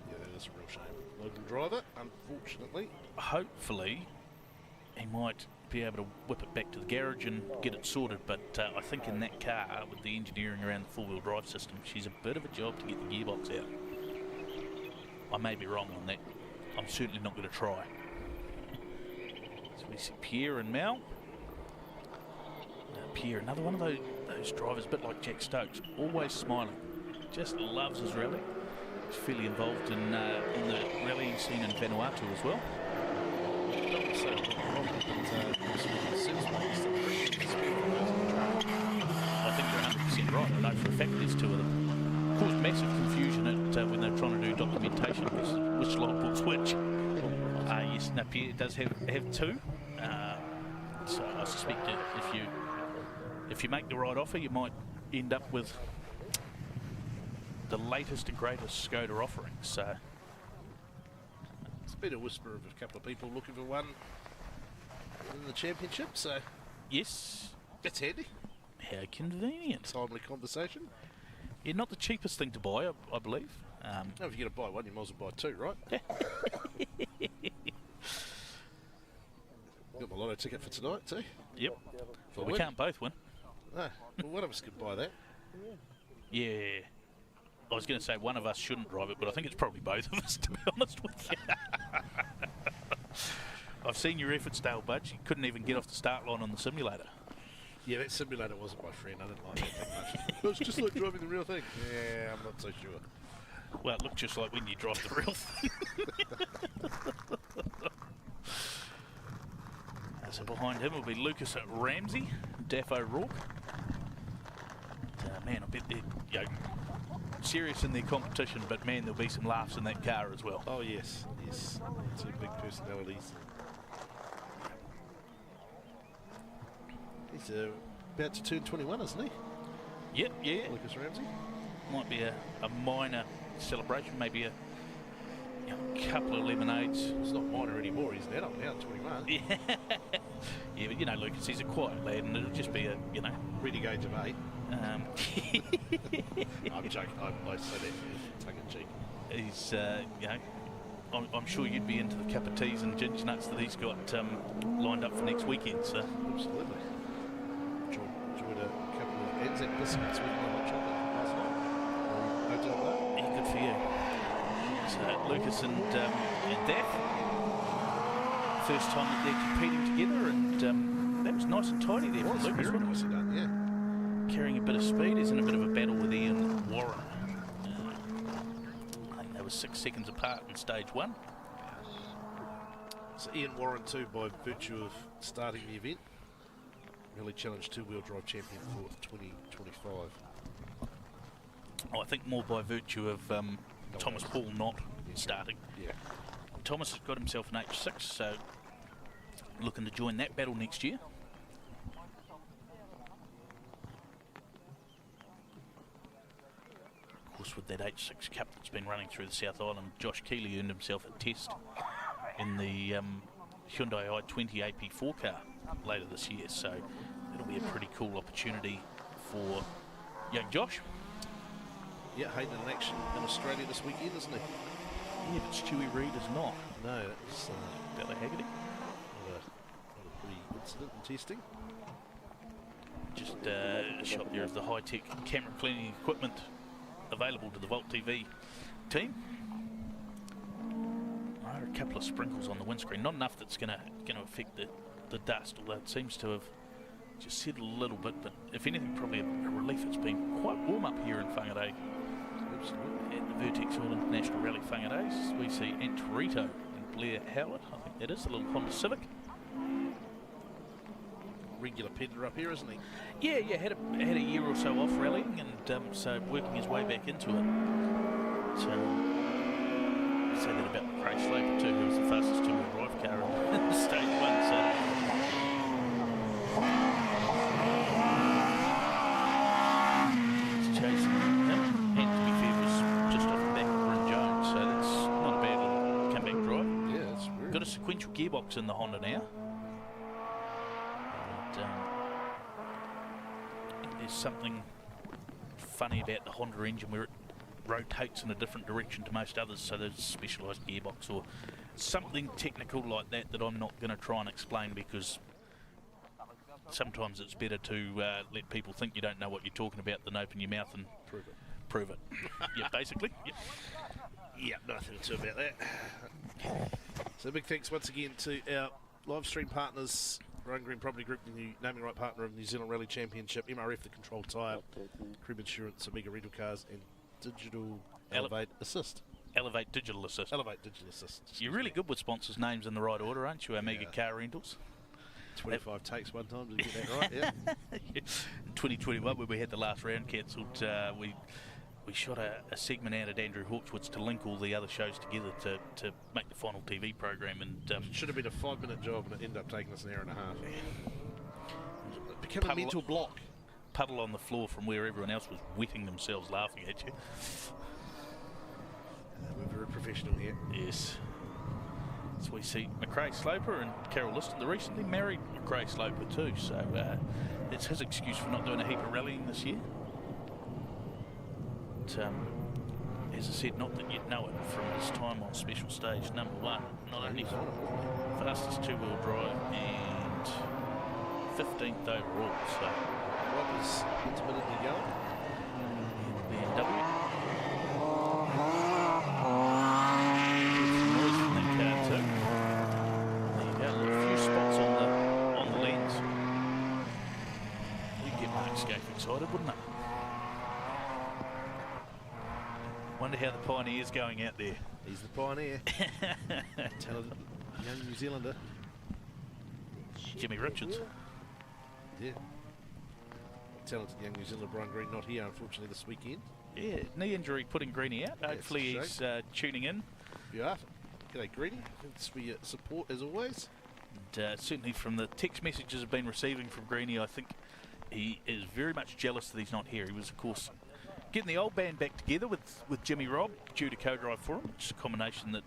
S1: that is a real shame. Local driver, unfortunately.
S2: Hopefully, he might be able to whip it back to the garage and get it sorted, but I think in that car, with the engineering around the four-wheel drive system, she's a bit of a job to get the gearbox out. I may be wrong on that. I'm certainly not going to try. So we see Pierre and Mel. Pierre, another one of those drivers, a bit like Jack Stokes, always smiling. Just loves his rally. He's fairly involved in the rallying scene in Vanuatu as well. I think you're 100% right. I know for a fact there's 2 of them. Caused massive confusion when they're trying to do documentation, which logbook's which. Yes, Yes, Napier does have 2. So I suspect that if you make the right offer, you might end up with the latest and greatest Skoda offering. So
S1: it's been a whisper of a couple of people looking for one in the championship. So
S2: yes,
S1: that's handy.
S2: How convenient.
S1: Timely conversation.
S2: Yeah, not the cheapest thing to buy, I believe.
S1: No, if you're going to buy one, you might as well buy 2, right? Got my lotto ticket for tonight too.
S2: Yep. Well, we can't both win.
S1: No, well, one of us could buy that.
S2: Yeah. I was going to say one of us shouldn't drive it, but I think it's probably both of us, to be honest with you. I've seen your efforts, Dale Budge. You couldn't even get off the start line on the simulator.
S1: Yeah, that simulator wasn't my friend. I didn't like that that much. It was just like driving the real thing. Yeah, I'm not so sure.
S2: Well, it looked just like when you drive the real thing. So behind him will be Lucas Ramsey, Daff O'Rourke. Man, I bet they're serious in their competition, but man, there'll be some laughs in that car as well.
S1: Oh yes, yes. 2 big personalities. He's about to turn 21, isn't he?
S2: Yep, yeah.
S1: Lucas Ramsey.
S2: Might be a minor celebration, maybe a couple of lemonades.
S1: It's not minor anymore, he's now 21.
S2: Yeah. Yeah, but you know, Lucas, he's a quiet lad, and it'll just be a,
S1: reading age of 8. I'm joking, I say that tongue in cheek.
S2: He's, I'm sure you'd be into the cup of teas and ginger nuts that he's got lined up for next weekend, so.
S1: Absolutely. Enjoyed a couple of Anzac biscuits with my hot chocolate last night. No doubt about
S2: yeah, good for you. So Lucas and Daff, first time that they're competing together, and that was nice and tidy there for Lucas.
S1: Very nicely done, yeah.
S2: Carrying a bit of speed. He's in a bit of a battle with Ian Warren. I think they were 6 seconds apart in stage 1.
S1: So Ian Warren too, by virtue of starting the event, really challenged 2-wheel drive champion for 2025.
S2: I think more by virtue of Thomas Paul not starting.
S1: Yeah.
S2: Thomas has got himself an H6, so looking to join that battle next year. Of course, with that H6 Cup that's been running through the South Island, Josh Keley earned himself a test in the Hyundai i20 AP4 car later this year, so it'll be a pretty cool opportunity for young Josh.
S1: Yeah, Hayden in action in Australia this weekend, isn't he?
S2: Yeah, but Stewie Reid is not.
S1: No, that's
S2: Bella Haggerty.
S1: Not a pretty incident in testing.
S2: Just a shot there of the high-tech camera cleaning equipment available to the Volt TV team. A couple of sprinkles on the windscreen, not enough that's going to affect the dust, although it seems to have just settled a little bit, but if anything, probably a relief. It's been quite warm up here in Whangārei. Absolutely. At the Vertex All International Rally Whangārei, we see Ant Rito and Blair Howard. I think that is a little Honda Civic.
S1: Regular peddler up here, isn't he?
S2: Yeah, had a year or so off rallying, and so working his way back into it. So I say that about Craig Slaper too, who was the fastest 2-wheel drive car in stage 1. So. Sequential gearbox in the Honda now. And, I think there's something funny about the Honda engine where it rotates in a different direction to most others, so there's a specialised gearbox or something technical like that that I'm not going to try and explain, because sometimes it's better to let people think you don't know what you're talking about than open your mouth and prove it. Yeah, basically. Yep.
S1: Yeah, nothing to about that. So big thanks once again to our live stream partners, Whangārei Property Group, the new naming right partner of the New Zealand Rally Championship, MRF, the Control Tyre, Crib Insurance, Amiga Rental Cars, and Digital Elevate Assist.
S2: Elevate Digital Assist.
S1: Elevate Digital Assist.
S2: You're really good with sponsors' names in the right order, aren't you, Amiga Car Rentals?
S1: 25 takes one time to get that right, yeah.
S2: In 2021, when we had the last round cancelled, we we shot a segment out at Andrew Hawkswood's to link all the other shows together to make the final TV program, and
S1: should have been a 5-minute job, and it ended up taking us an hour and a half. It became a mental block.
S2: Puddle on the floor from where everyone else was wetting themselves laughing at you.
S1: We're very professional here.
S2: Yes. So we see McRae Sloper and Carol Liston, the recently married McRae Sloper too, so it's his excuse for not doing a heap of rallying this year. But, as I said, not that you'd know it from his time on Special Stage #1, not only fastest two-wheel drive and 15th overall, so
S1: Rob is intermittently going.
S2: BMW. Excited, wouldn't it? Wonder how the Pioneer's going out there.
S1: He's the Pioneer. Talented young New Zealander.
S2: Jimmy Richards.
S1: Yeah. Talented young New Zealander Brian Green not here, unfortunately, this weekend.
S2: Yeah, knee injury putting Greenie out. Hopefully he's tuning in.
S1: Yeah. G'day, Greenie. Thanks for your support, as always.
S2: And, certainly from the text messages I've been receiving from Greenie, I think he is very much jealous that he's not here. He was, of course, getting the old band back together with Jimmy Robb, due to co-drive for him, which is a combination that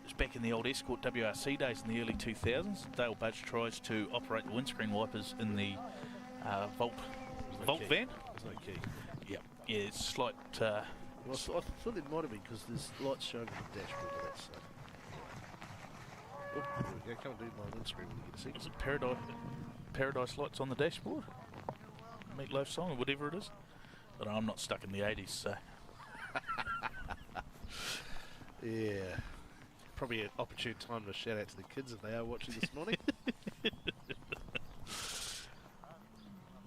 S2: is back in the old Escort WRC days in the early 2000s. Dale Budge tries to operate the windscreen wipers in the Volt van.
S1: There's no key.
S2: Yeah, it's slight...
S1: well, I thought it might have been because there's lights showing on the dashboard of that stuff. Oh, there we go. Can't do my windscreen when you get a second.
S2: Is it Paradise lights on the dashboard? Meatloaf song or whatever it is? But I'm not stuck in the 80s, so...
S1: Yeah. Probably an opportune time to shout out to the kids if they are watching this morning.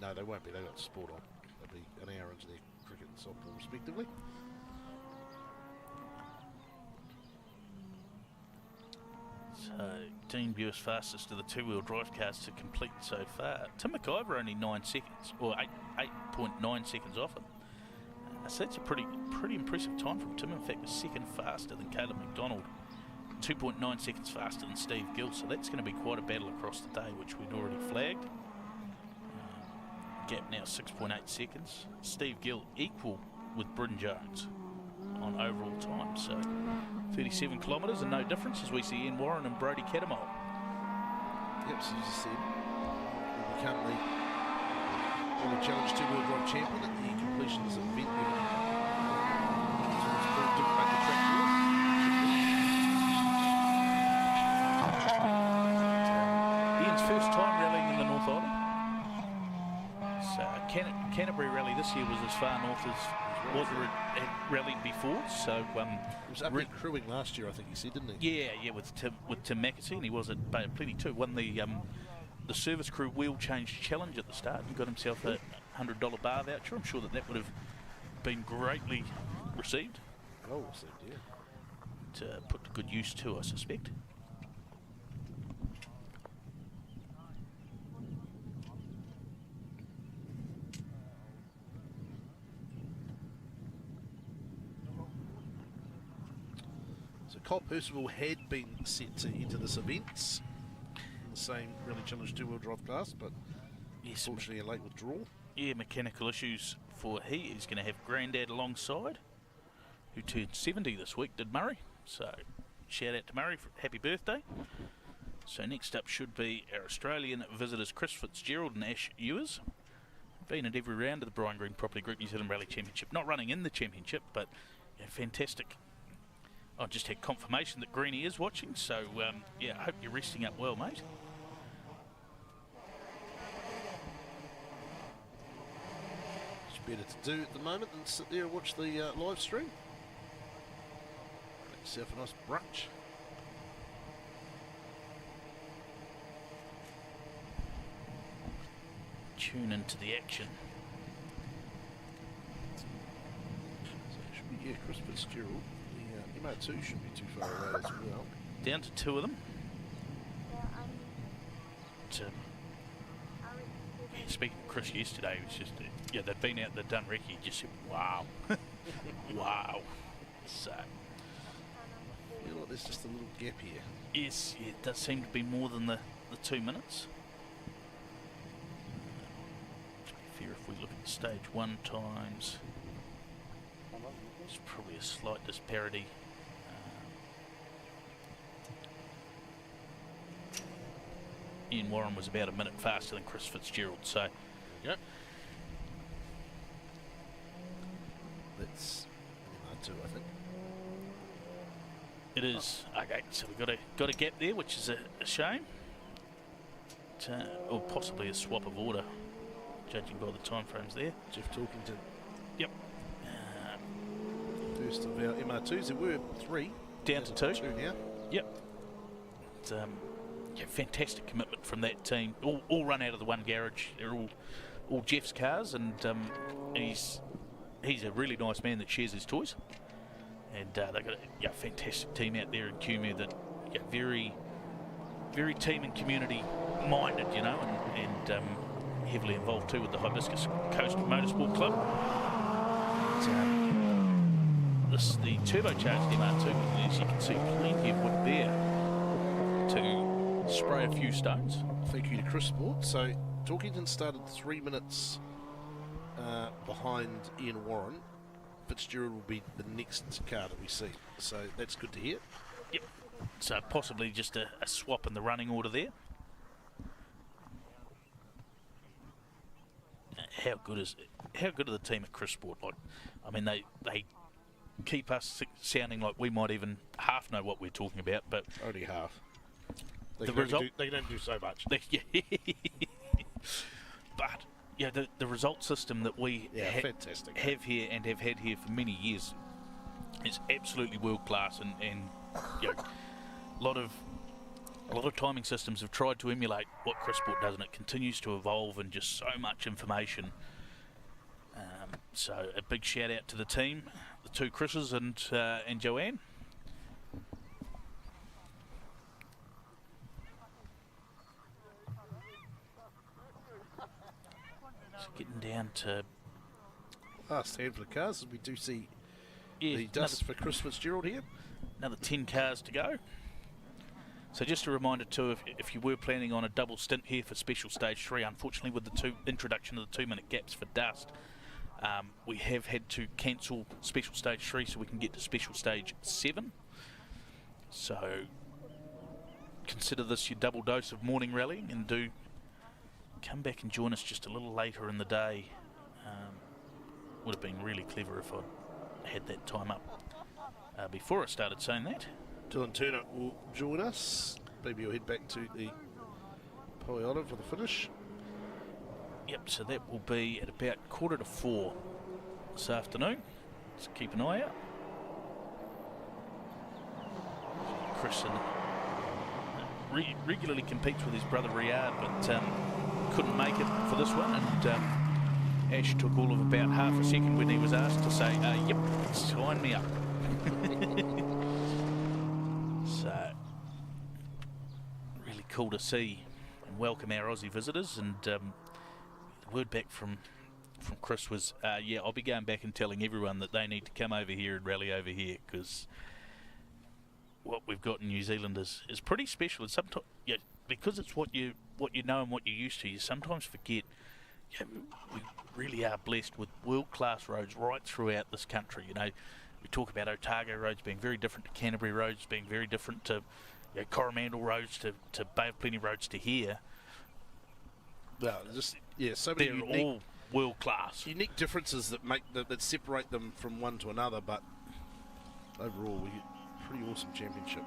S1: No, they won't be. They've got sport on. They'll be an hour into their cricket and softball, respectively.
S2: So, Dean Buer's fastest of the two-wheel drive cars to complete so far. Tim McIver only 9 seconds, or 8.9 seconds off him. So that's a pretty impressive time from Tim. In fact, a second faster than Caleb McDonald. 2.9 seconds faster than Steve Gill. So that's going to be quite a battle across the day, which we'd already flagged. Gap now 6.8 seconds. Steve Gill equal with Bryn Jones on overall time. So 37 kilometres and no difference as we see Ian Warren and Brodie Catamol.
S1: Yep, so you just said we become the Challenge two-wheel drive champion at the completion of this event.
S2: Ian's first time rallying in the North Island. So Canterbury Rally this year was as far north as Water had rallied before. So
S1: he was up there crewing last year, I think he said, didn't he?
S2: Yeah, with Tim McAtee, and he was at Bay of Plenty too. Won the service crew wheel change challenge at the start and got himself a $100 bar voucher. I'm sure that would have been greatly received.
S1: Well received, yeah.
S2: To put to good use too, I suspect.
S1: So Cole Percival had been set to enter this event in the same Rally Challenge two-wheel drive class, but
S2: yes,
S1: unfortunately a late withdrawal.
S2: Yeah, mechanical issues for he is going to have Grandad alongside, who turned 70 this week, did Murray. So shout out to Murray for happy birthday. So next up should be our Australian visitors Chris Fitzgerald and Ash Ewers. Been at every round of the Brian Green Property Group New Zealand Rally Championship. Not running in the championship, but yeah, fantastic. I've just had confirmation that Greenie is watching, so yeah, I hope you're resting up well, mate.
S1: Better to do at the moment than sit there and watch the live stream. Make yourself a nice brunch.
S2: Tune into the action.
S1: So it should be, yeah, Chris Fitzgerald. The MO2 shouldn't be too far away as well.
S2: Down to 2 of them. speaking to Chris yesterday, it was just, they've been out, they've done recce, he just said, wow. Wow. So.
S1: You know what, there's just a little gap here.
S2: Yes, it does seem to be more than the 2 minutes. To be fair, if we look at the stage 1 times, there's probably a slight disparity. Ian Warren was about a minute faster than Chris Fitzgerald, so there you go.
S1: That's MR2, I think.
S2: It is. Okay, so we've got a gap there, which is a shame. Or possibly a swap of order, judging by the time frames there.
S1: Jeff Talkington.
S2: Yep.
S1: First of our MR2s, there were 3.
S2: Down to 2.
S1: 2 now.
S2: Yep. It's, fantastic commitment from that team. All run out of the one garage. They're all Jeff's cars, and he's a really nice man that shares his toys. And they've got a fantastic team out there in QMU that very, very team and community minded, you know, and heavily involved too with the Hibiscus Coast Motorsport Club. The turbocharged MR2, as you can see, plenty of wood there to spray a few stones.
S1: Thank you to Chris Sport. So Talkington started 3 minutes behind Ian Warren. Fitzgerald will be the next car that we see, so that's good to hear.
S2: Yep. So possibly just a swap in the running order there. How good are the team at Chris Sport? Like, I mean, they keep us sounding like we might even half know what we're talking about, but
S1: only half. They don't do so much.
S2: But yeah, the result system that we
S1: fantastic.
S2: have here and have had here for many years is absolutely world class, and you know, a lot of timing systems have tried to emulate what Chris Sport does, and it continues to evolve, and just so much information. So a big shout out to the team, the 2 Chris's and Joanne. So getting down to
S1: last handful of cars, as we do see the dust for Chris Fitzgerald here.
S2: Another 10 cars to go. So just a reminder too, if you were planning on a double stint here for Special Stage 3, unfortunately with the introduction of the 2-minute gaps for dust, we have had to cancel Special Stage 3 so we can get to Special Stage 7. So consider this your double dose of morning rallying, and do come back and join us just a little later in the day. Would have been really clever if I had that time up before I started saying that.
S1: Dylan Turner will join us. Maybe you'll head back to the Poiota for the finish.
S2: Yep, so that will be at about 3:45 this afternoon. So keep an eye out. Chris regularly competes with his brother Riyadh, but couldn't make it for this one, and Ash took all of about half a second when he was asked to say, yep, sign me up. So, really cool to see and welcome our Aussie visitors, and the word back from Chris was, yeah, I'll be going back and telling everyone that they need to come over here and rally over here, because what we've got in New Zealand is pretty special. And sometimes, yeah, because it's what you know and what you're used to, you sometimes forget. Yeah, we really are blessed with world-class roads right throughout this country. You know, we talk about Otago roads being very different to Canterbury roads, being very different to Coromandel roads, to Bay of Plenty roads to here.
S1: Well, just so many
S2: they're all world-class.
S1: Unique differences that separate them from one to another, but overall we get a pretty awesome championship.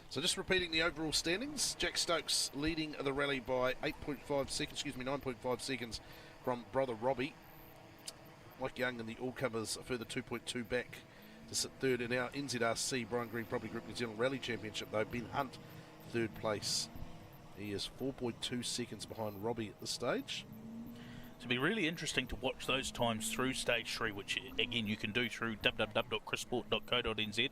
S1: So just repeating the overall standings, Jack Stokes leading the rally by 9.5 seconds from brother Robbie. Mike Young and the all-comers a further 2.2 back to sit third in our NZRC Brian Green Property Group New Zealand Rally Championship, though. Ben Hunt, third place. He is 4.2 seconds behind Robbie at this stage.
S2: It'll be really interesting to watch those times through Stage 3, which, again, you can do through www.chrissport.co.nz.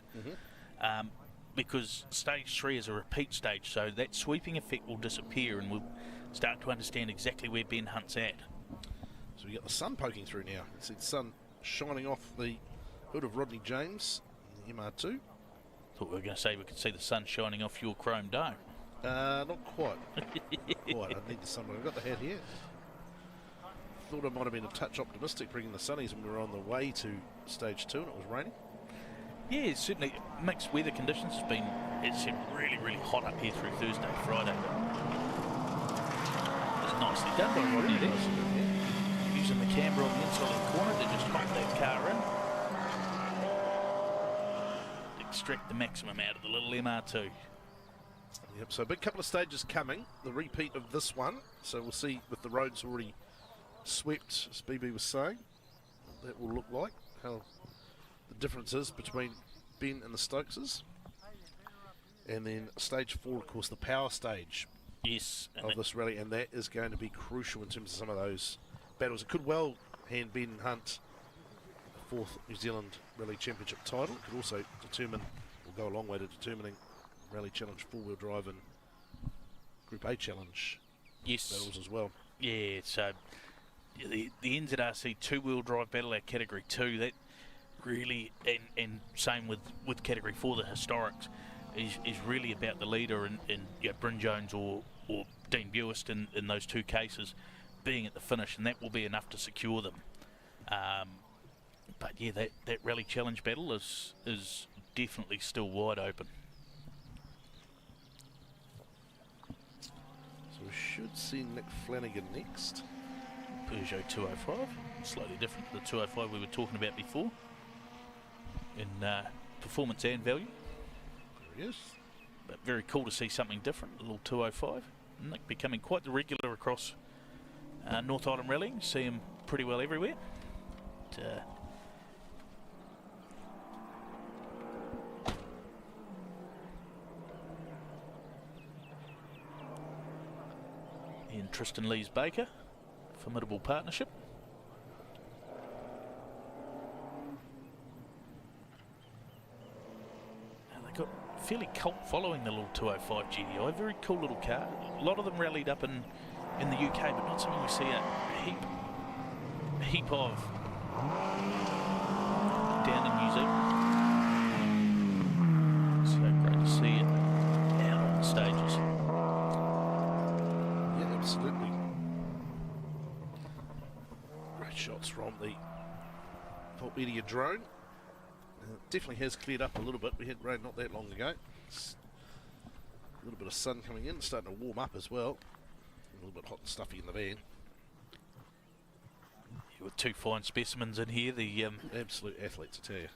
S2: because stage 3 is a repeat stage, so that sweeping effect will disappear and we'll start to understand exactly where Ben Hunt's at.
S1: So we got the sun poking through now. See the sun shining off the hood of Rodney James in the MR2.
S2: Thought we were going to say we could see the sun shining off your chrome dome.
S1: Not quite. Quite. I need the sun. I've got the hat here. Thought I might have been a touch optimistic bringing the sunnies when we were on the way to stage 2 and it was raining.
S2: Yeah, certainly mixed weather conditions. It's been really, really hot up here through Thursday, Friday. It's nicely done by Rodney there. Using the camera on the inside of the corner to just knock that car in. Extract the maximum out of the little MR2.
S1: Yep, so a big couple of stages coming. The repeat of this one. So we'll see with the roads already swept, as BB was saying, what that will look like. How the differences between Ben and the Stokeses. And then stage 4, of course, the power stage of this rally, and that is going to be crucial in terms of some of those battles. It could well hand Ben Hunt a 4th New Zealand Rally Championship title. It could also determine, or go a long way to determining Rally Challenge 4-wheel drive and Group A Challenge battles as well.
S2: Yeah, so the NZRC 2-wheel drive battle at Category 2, that really, and same with Category 4, the historics, is really about the leader and Bryn Jones or Dean Buist in those two cases being at the finish, and that will be enough to secure them. But yeah, that Rally Challenge battle is definitely still wide open.
S1: So we should see Nick Flanagan next.
S2: Peugeot 205, slightly different to the 205 we were talking about before in performance and value.
S1: There he is.
S2: But very cool to see something different, a little 205. Nick becoming quite the regular across North Island Rally. You see him pretty well everywhere. But, Ian Tristan Lees Baker, formidable partnership. Now they got a fairly cult following, the little 205 GDI. Very cool little car. A lot of them rallied up in the UK, but not something we see a heap of down in New Zealand. So great to see it out on the stages.
S1: Yeah, absolutely. Great shots from the Volt Media drone. Definitely has cleared up a little bit. We had rain not that long ago. It's a little bit of sun coming in, starting to warm up as well. A little bit hot and stuffy in the van.
S2: With two fine specimens in here, the
S1: absolute athletes, I tell you.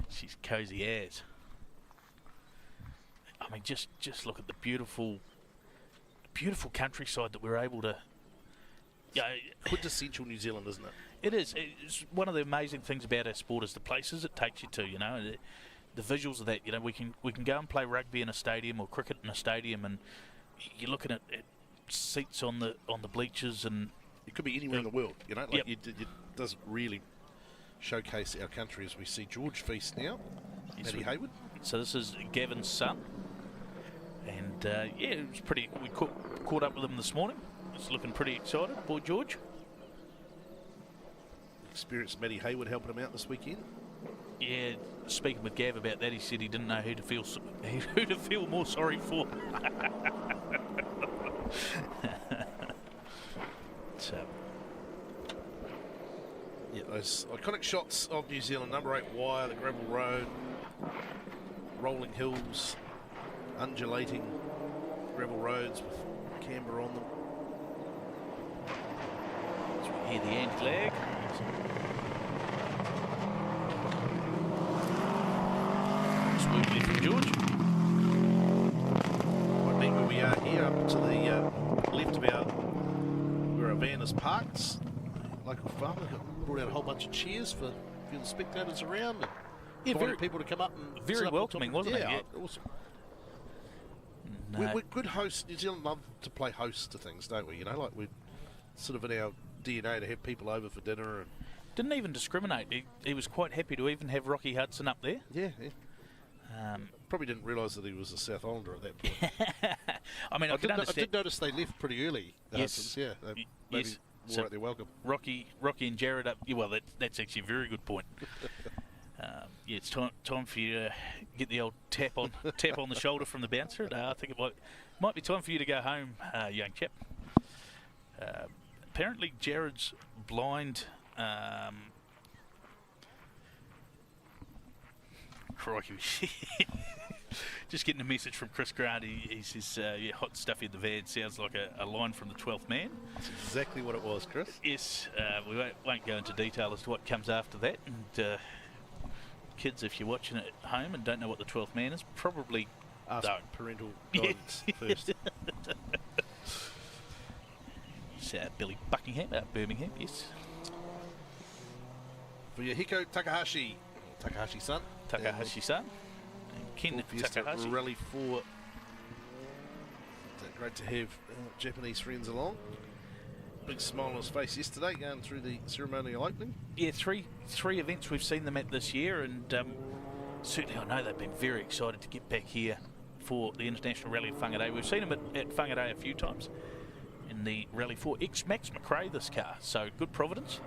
S2: She's cosy as. I mean, just look at the beautiful countryside that we're able to. Yeah,
S1: quintessential New Zealand, isn't it?
S2: It is. It's one of the amazing things about our sport is the places it takes you to. You know, the visuals of that. You know, we can go and play rugby in a stadium or cricket in a stadium, and you're looking at seats on the bleachers, and
S1: it could be anywhere in the world. You know, like it doesn't really showcase our country as we see George Feast now. Matty Hayward.
S2: So this is Gavin's son, and yeah, it was pretty. We caught up with him this morning. He's looking pretty excited, boy George.
S1: Experienced Matty Hayward helping him out this weekend.
S2: Yeah, speaking with Gav about that, he said he didn't know who to feel more sorry for. So,
S1: yeah, those iconic shots of New Zealand, number 8 wire, the gravel road, rolling hills, undulating gravel roads with camber on them.
S2: So we hear the anti-lag. Smoothly from George.
S1: Quite neat where we are here, up to the left of where our van is parked. Local farmer brought out a whole bunch of chairs for the spectators around. And
S2: yeah,
S1: very people to come up and
S2: very welcoming, wasn't it?
S1: Yeah, awesome. We're good hosts. New Zealand love to play host to things, don't we? You know, like we're sort of in our DNA to have people over for dinner. And
S2: didn't even discriminate. He was quite happy to even have Rocky Hudson up there.
S1: Yeah. Probably didn't realise that he was a South Islander at that point.
S2: I mean, I
S1: did notice they left pretty early.
S2: Yes.
S1: Yeah. They maybe more at their welcome.
S2: Rocky and Jared up. Yeah, well, that's actually a very good point. Yeah, it's time for you to get the old tap on the shoulder from the bouncer. I think it might be time for you to go home, young chap. Apparently, Jared's blind. Crikey. Just getting a message from Chris Grant. He says, yeah, hot stuffy in the van sounds like a line from the 12th man.
S1: That's exactly what it was, Chris.
S2: Yes, we won't go into detail as to what comes after that. And kids, if you're watching it at home and don't know what the 12th man is, probably
S1: ask parental guidance first.
S2: It's Billy Buckingham out of Birmingham, yes.
S1: For Yahiko Takahashi. Takahashi-san.
S2: Takahashi-san. And Ken Takahashi.
S1: Rally 4. Great to have Japanese friends along. Big smile on his face yesterday going through the ceremonial opening.
S2: Yeah, three events we've seen them at this year, and certainly I know they've been very excited to get back here for the International Rally of Whangārei. We've seen them at Whangārei a few times in the Rally 4. Ex-Max McRae, this car, so good providence.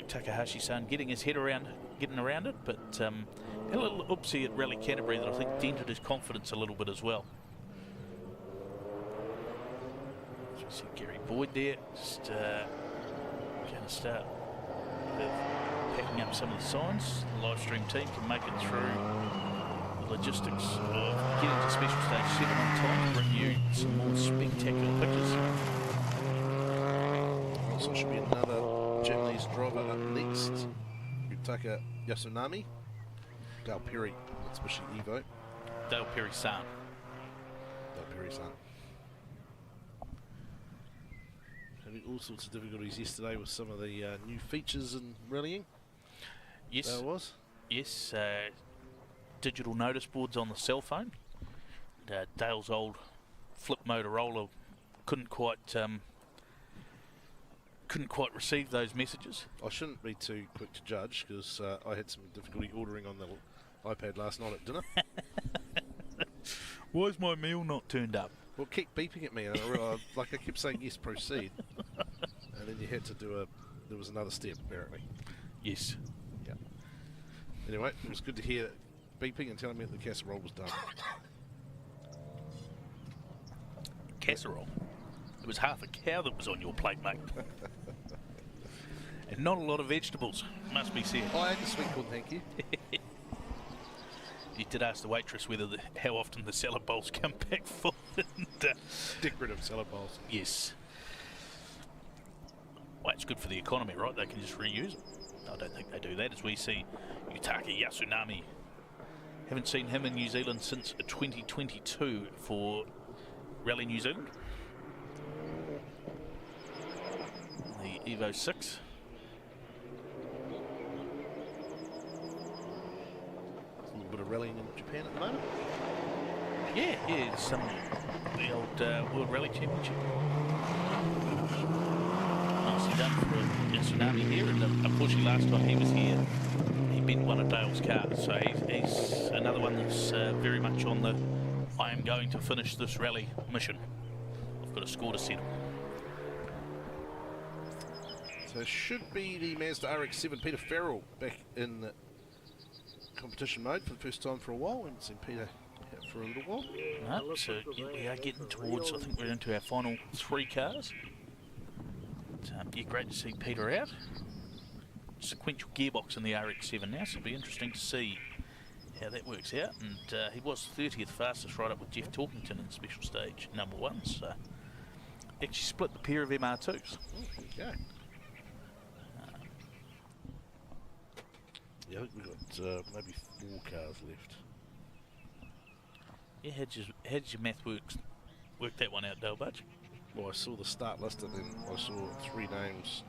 S2: Takahashi-san getting his head around it, but had a little oopsie at Rally Canterbury that I think dented his confidence a little bit as well. So you see Gary Boyd there, just going to start packing up some of the signs. The live stream team can make it through the logistics of getting to Special Stage 7 on time to bring you some more spectacular pictures.
S1: Also should be another Japanese driver up next. Yutaka Yasunami. Dale Perry, Mitsubishi Evo.
S2: Dale Perry-san.
S1: Having all sorts of difficulties yesterday with some of the new features in rallying.
S2: Yes.
S1: There was.
S2: Yes. Digital notice boards on the cell phone. Dale's old flip Motorola couldn't quite receive those messages.
S1: I shouldn't be too quick to judge because I had some difficulty ordering on the iPad last night at dinner.
S2: Why's my meal not turned up?
S1: Well, it kept beeping at me, and I kept saying yes, proceed, and then you had to do there was another step apparently.
S2: Yes.
S1: Yeah. Anyway, it was good to hear beeping and telling me that the casserole was done.
S2: Casserole? It was half a cow that was on your plate, mate. And not a lot of vegetables, must be said.
S1: I had the sweet corn, thank you.
S2: You did ask the waitress how often the salad bowls come back full.
S1: Decorative salad bowls.
S2: Yes. Well, it's good for the economy, right? They can just reuse them. I don't think they do that, as we see Yutaka Yasunami. Haven't seen him in New Zealand since 2022 for Rally New Zealand. The Evo 6.
S1: A little bit of rallying in Japan at the moment.
S2: Yeah, it's the old World Rally Championship. Nicely done for Yasunami here, and unfortunately last time he was here, he bent one of Dale's cars, so he's another one that's very much on the I am going to finish this rally mission. I've got a score to settle.
S1: So it should be the Mazda RX-7 Peter Farrell back in competition mode for the first time for a while. We haven't seen Peter out for a little while.
S2: No, so we are getting towards, I think we're into our final 3 cars. But, yeah, great to see Peter out. Sequential gearbox in the RX-7 now, so it'll be interesting to see how that works out. And he was 30th fastest right up with Jeff Talkington in special stage number 1. So actually split the pair of MR2s.
S1: Okay. Yeah, I think we've got maybe 4 cars left.
S2: Yeah, how did your math work that one out, Dale Budge?
S1: Well, I saw the start list and then I saw 3 names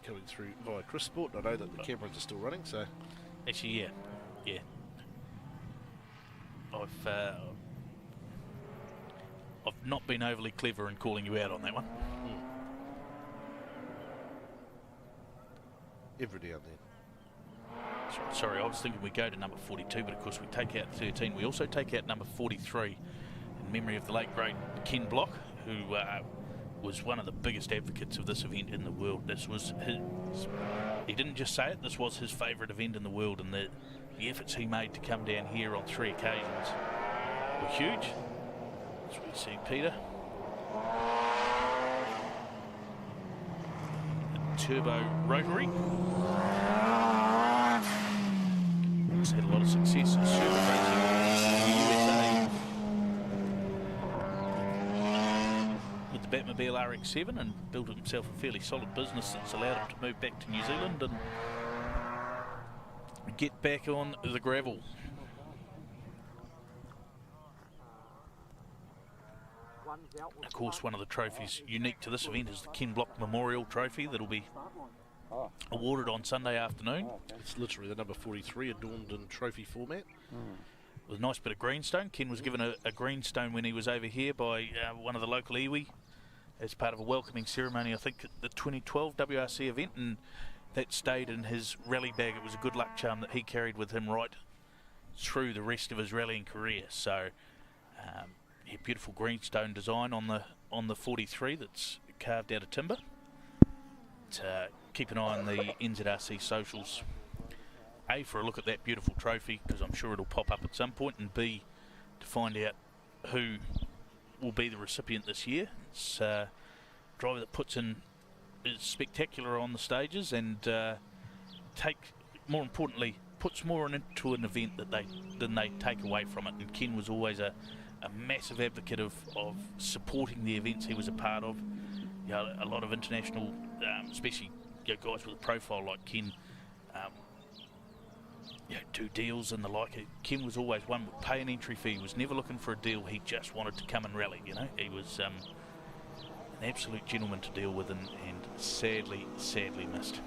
S1: coming through via Chris Sport. I know that the cameras are still running, so...
S2: Actually, yeah. I've not been overly clever in calling you out on that one.
S1: Every now and then.
S2: Sorry, I was thinking we go to number 42, but of course we take out 13. We also take out number 43 in memory of the late great Ken Block, who was one of the biggest advocates of this event in the world. This was he didn't just say it, this was his favourite event in the world, and the efforts he made to come down here on 3 occasions were huge. As we see Peter. Turbo rotary. He's had a lot of success in super racing in the USA with the Batmobile RX-7, and built himself a fairly solid business that's allowed him to move back to New Zealand and get back on the gravel. Of course, one of the trophies unique to this event is the Ken Block Memorial Trophy that'll be awarded on Sunday afternoon.
S1: It's literally the number 43 adorned in trophy format.
S2: With a nice bit of greenstone. Ken was given a greenstone when he was over here by one of the local iwi as part of a welcoming ceremony, I think, at the 2012 WRC event, and that stayed in his rally bag. It was a good luck charm that he carried with him right through the rest of his rallying career. So, yeah, beautiful greenstone design on the 43 that's carved out of timber. Keep an eye on the NZRC socials, A, for a look at that beautiful trophy, because I'm sure it'll pop up at some point, and B, to find out who will be the recipient this year. It's a driver that is spectacular on the stages, and more importantly, puts more into an event than they take away from it. And Ken was always a massive advocate of supporting the events he was a part of. You know, a lot of international, especially guys with a profile like Ken, do deals and the like. Ken was always one would pay an entry fee. He was never looking for a deal. He just wanted to come and rally. You know, he was an absolute gentleman to deal with, and sadly missed.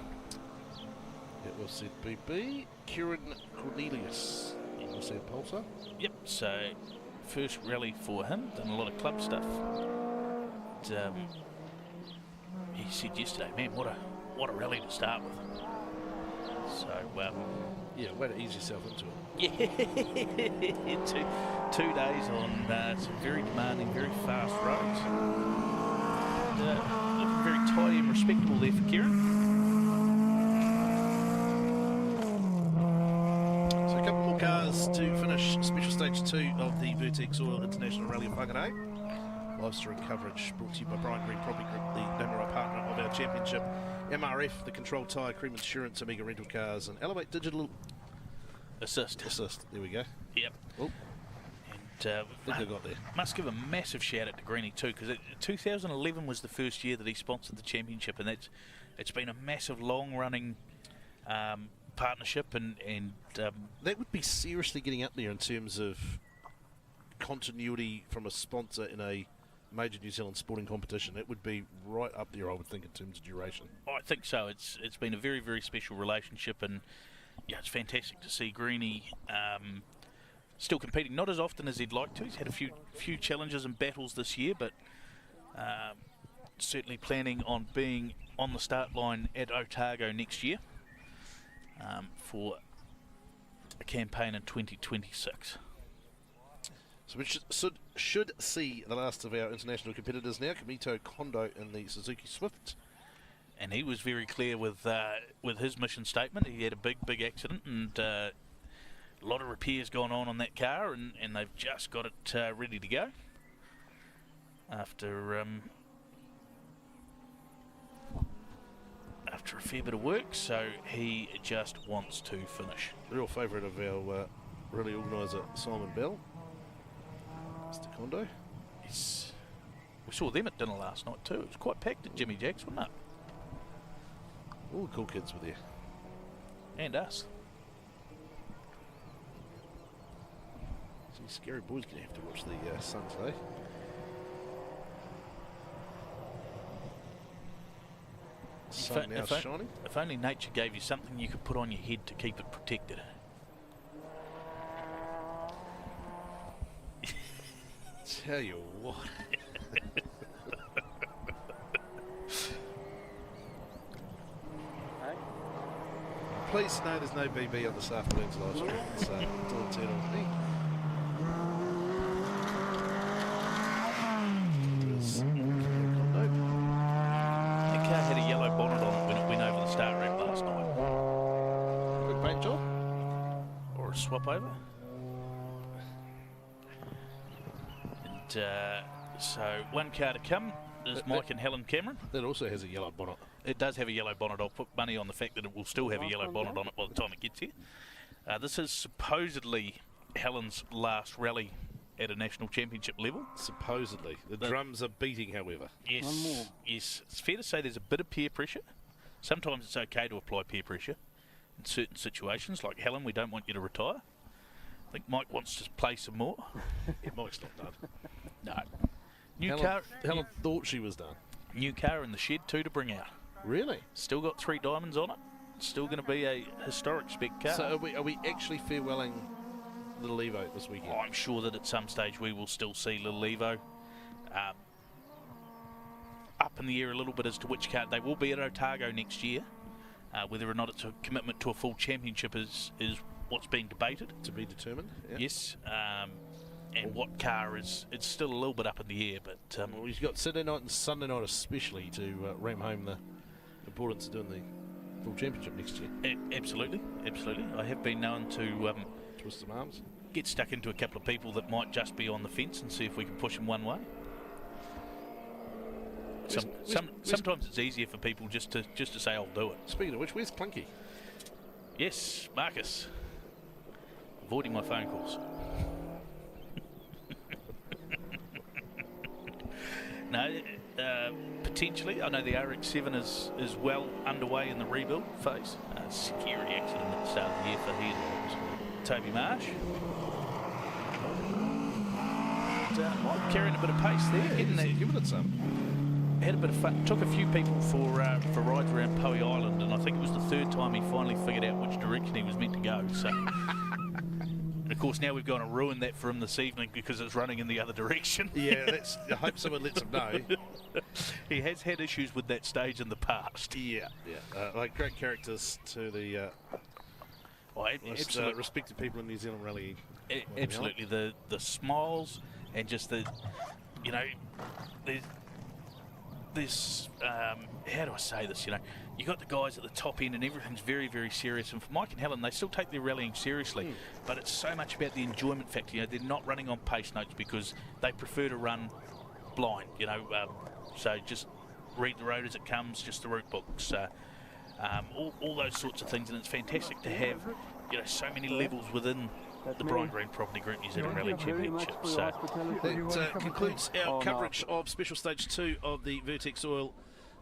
S1: It was ZBB. Kieran Cornelius on the Sam Pulsar.
S2: Yep. So first rally for him. Done a lot of club stuff. He said yesterday, man, what a rally to start with. So,
S1: yeah, way to ease yourself into it.
S2: Yeah, two days on some very demanding, very fast roads. And, looking very tidy and respectable there for Kieran.
S1: So a couple more cars to finish Special Stage 2 of the Vertex Oil International Rally of Whangārei. Live stream coverage brought to you by Brian Green Property Group, the number-one partner of our championship. MRF, the Control Tyre, Cream Insurance, Amiga Rental Cars, and Elevate Digital
S2: Assist.
S1: There we go.
S2: Yep.
S1: Oh.
S2: And
S1: I think I got there.
S2: Must give a massive shout out to Greenie too, because 2011 was the first year that he sponsored the championship, and it's been a massive long-running partnership, and
S1: that would be seriously getting up there in terms of continuity from a sponsor in a major New Zealand sporting competition. It would be right up there, I would think, in terms of duration.
S2: I think so. It's been a very, very special relationship, and yeah, it's fantastic to see Greenie still competing. Not as often as he'd like to. He's had a few challenges and battles this year, but certainly planning on being on the start line at Otago next year for a campaign in 2026.
S1: So we should see the last of our international competitors now. Kamito Kondo in the Suzuki Swift.
S2: And he was very clear with his mission statement. He had a big accident, and a lot of repairs going on that car, and they've just got it ready to go after a fair bit of work. So he just wants to finish.
S1: Real favourite of our rally organiser Simon Bell. Mr. Kondo.
S2: Yes. We saw them at dinner last night too. It was quite packed at Jimmy Jack's, wasn't it?
S1: All the cool kids were there.
S2: And us.
S1: Some scary boys going to have to watch the sun today. Sun now shining.
S2: If only nature gave you something you could put on your head to keep it protected.
S1: Tell you what. pleased to know there's no BB on this afternoon's live stream. It's Dylan Turner with me.
S2: The car had a yellow bonnet on it when it went over the start ramp last night.
S1: Good paint job.
S2: Or a swap over. And so one car to come is Mike and Helen Cameron.
S1: That also has a yellow bonnet.
S2: It does have a yellow bonnet. I'll put money on the fact that it will still have a yellow bonnet on it by the time it gets here. This is supposedly Helen's last rally at a national championship level.
S1: Supposedly. The drums are beating, however.
S2: Yes, yes. It's fair to say there's a bit of peer pressure. Sometimes it's okay to apply peer pressure in certain situations. Like Helen, we don't want you to retire. I think Mike wants to play some more.
S1: Yeah, Mike's not done.
S2: No. New car.
S1: Helen thought she was done.
S2: New car in the shed too to bring out.
S1: Really?
S2: Still got 3 diamonds on it. Still going to be a historic spec car.
S1: So are we actually farewelling Little Evo this weekend?
S2: I'm sure that at some stage we will still see Little Evo. Up in the air a little bit as to which car. They will be at Otago next year. Whether or not it's a commitment to a full championship is what's being debated.
S1: To be determined. Yeah.
S2: Yes. And what car is, it's still a little bit up in the air, but...
S1: well, you've got Saturday night and Sunday night especially to ram home the importance of doing the full championship next year.
S2: Absolutely, absolutely. I have been known to...
S1: twist some arms.
S2: Get stuck into a couple of people that might just be on the fence and see if we can push them one way. Sometimes it's easier for people just to say, I'll do it.
S1: Speaking of which, where's Clunky?
S2: Yes, Marcus. Avoiding my phone calls. No, potentially. I know the RX-7 is well underway in the rebuild phase. Scary accident at the start of the year for he and Toby Marsh. Mike carrying a bit of pace there, getting there.
S1: Giving it some.
S2: Had a bit of fun. Took a few people for rides around Poe Island, and I think it was the 3rd time he finally figured out which direction he was meant to go. So. And of course, now we've gone and ruined that for him this evening because it's running in the other direction.
S1: Yeah, I hope someone lets him know.
S2: He has had issues with that stage in the past.
S1: Yeah, yeah. Like great characters to the most respected people in New Zealand rally.
S2: Absolutely, the smiles and just the, you know, there's how do I say this? You know, you got the guys at the top end and everything's very, very serious. And for Mike and Helen, they still take their rallying seriously, but it's so much about the enjoyment factor. You know, they're not running on pace notes because they prefer to run blind. You know, so just read the road as it comes, just the route books, all those sorts of things. And it's fantastic to have, you know, so many levels within the Brian Green Property Group New Zealand Rally Championship. So
S1: that concludes our coverage of Special Stage 2 of the Vertex Oil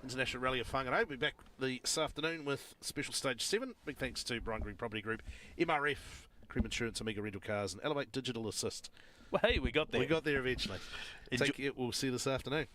S1: International Rally of Whangārei. We'll be back this afternoon with Special Stage 7. Big thanks to Brian Green Property Group, MRF, Cream Insurance, Amiga Rental Cars, and Elevate Digital Assist.
S2: Well, hey, we got there.
S1: We got there eventually. Take care. We'll see you this afternoon.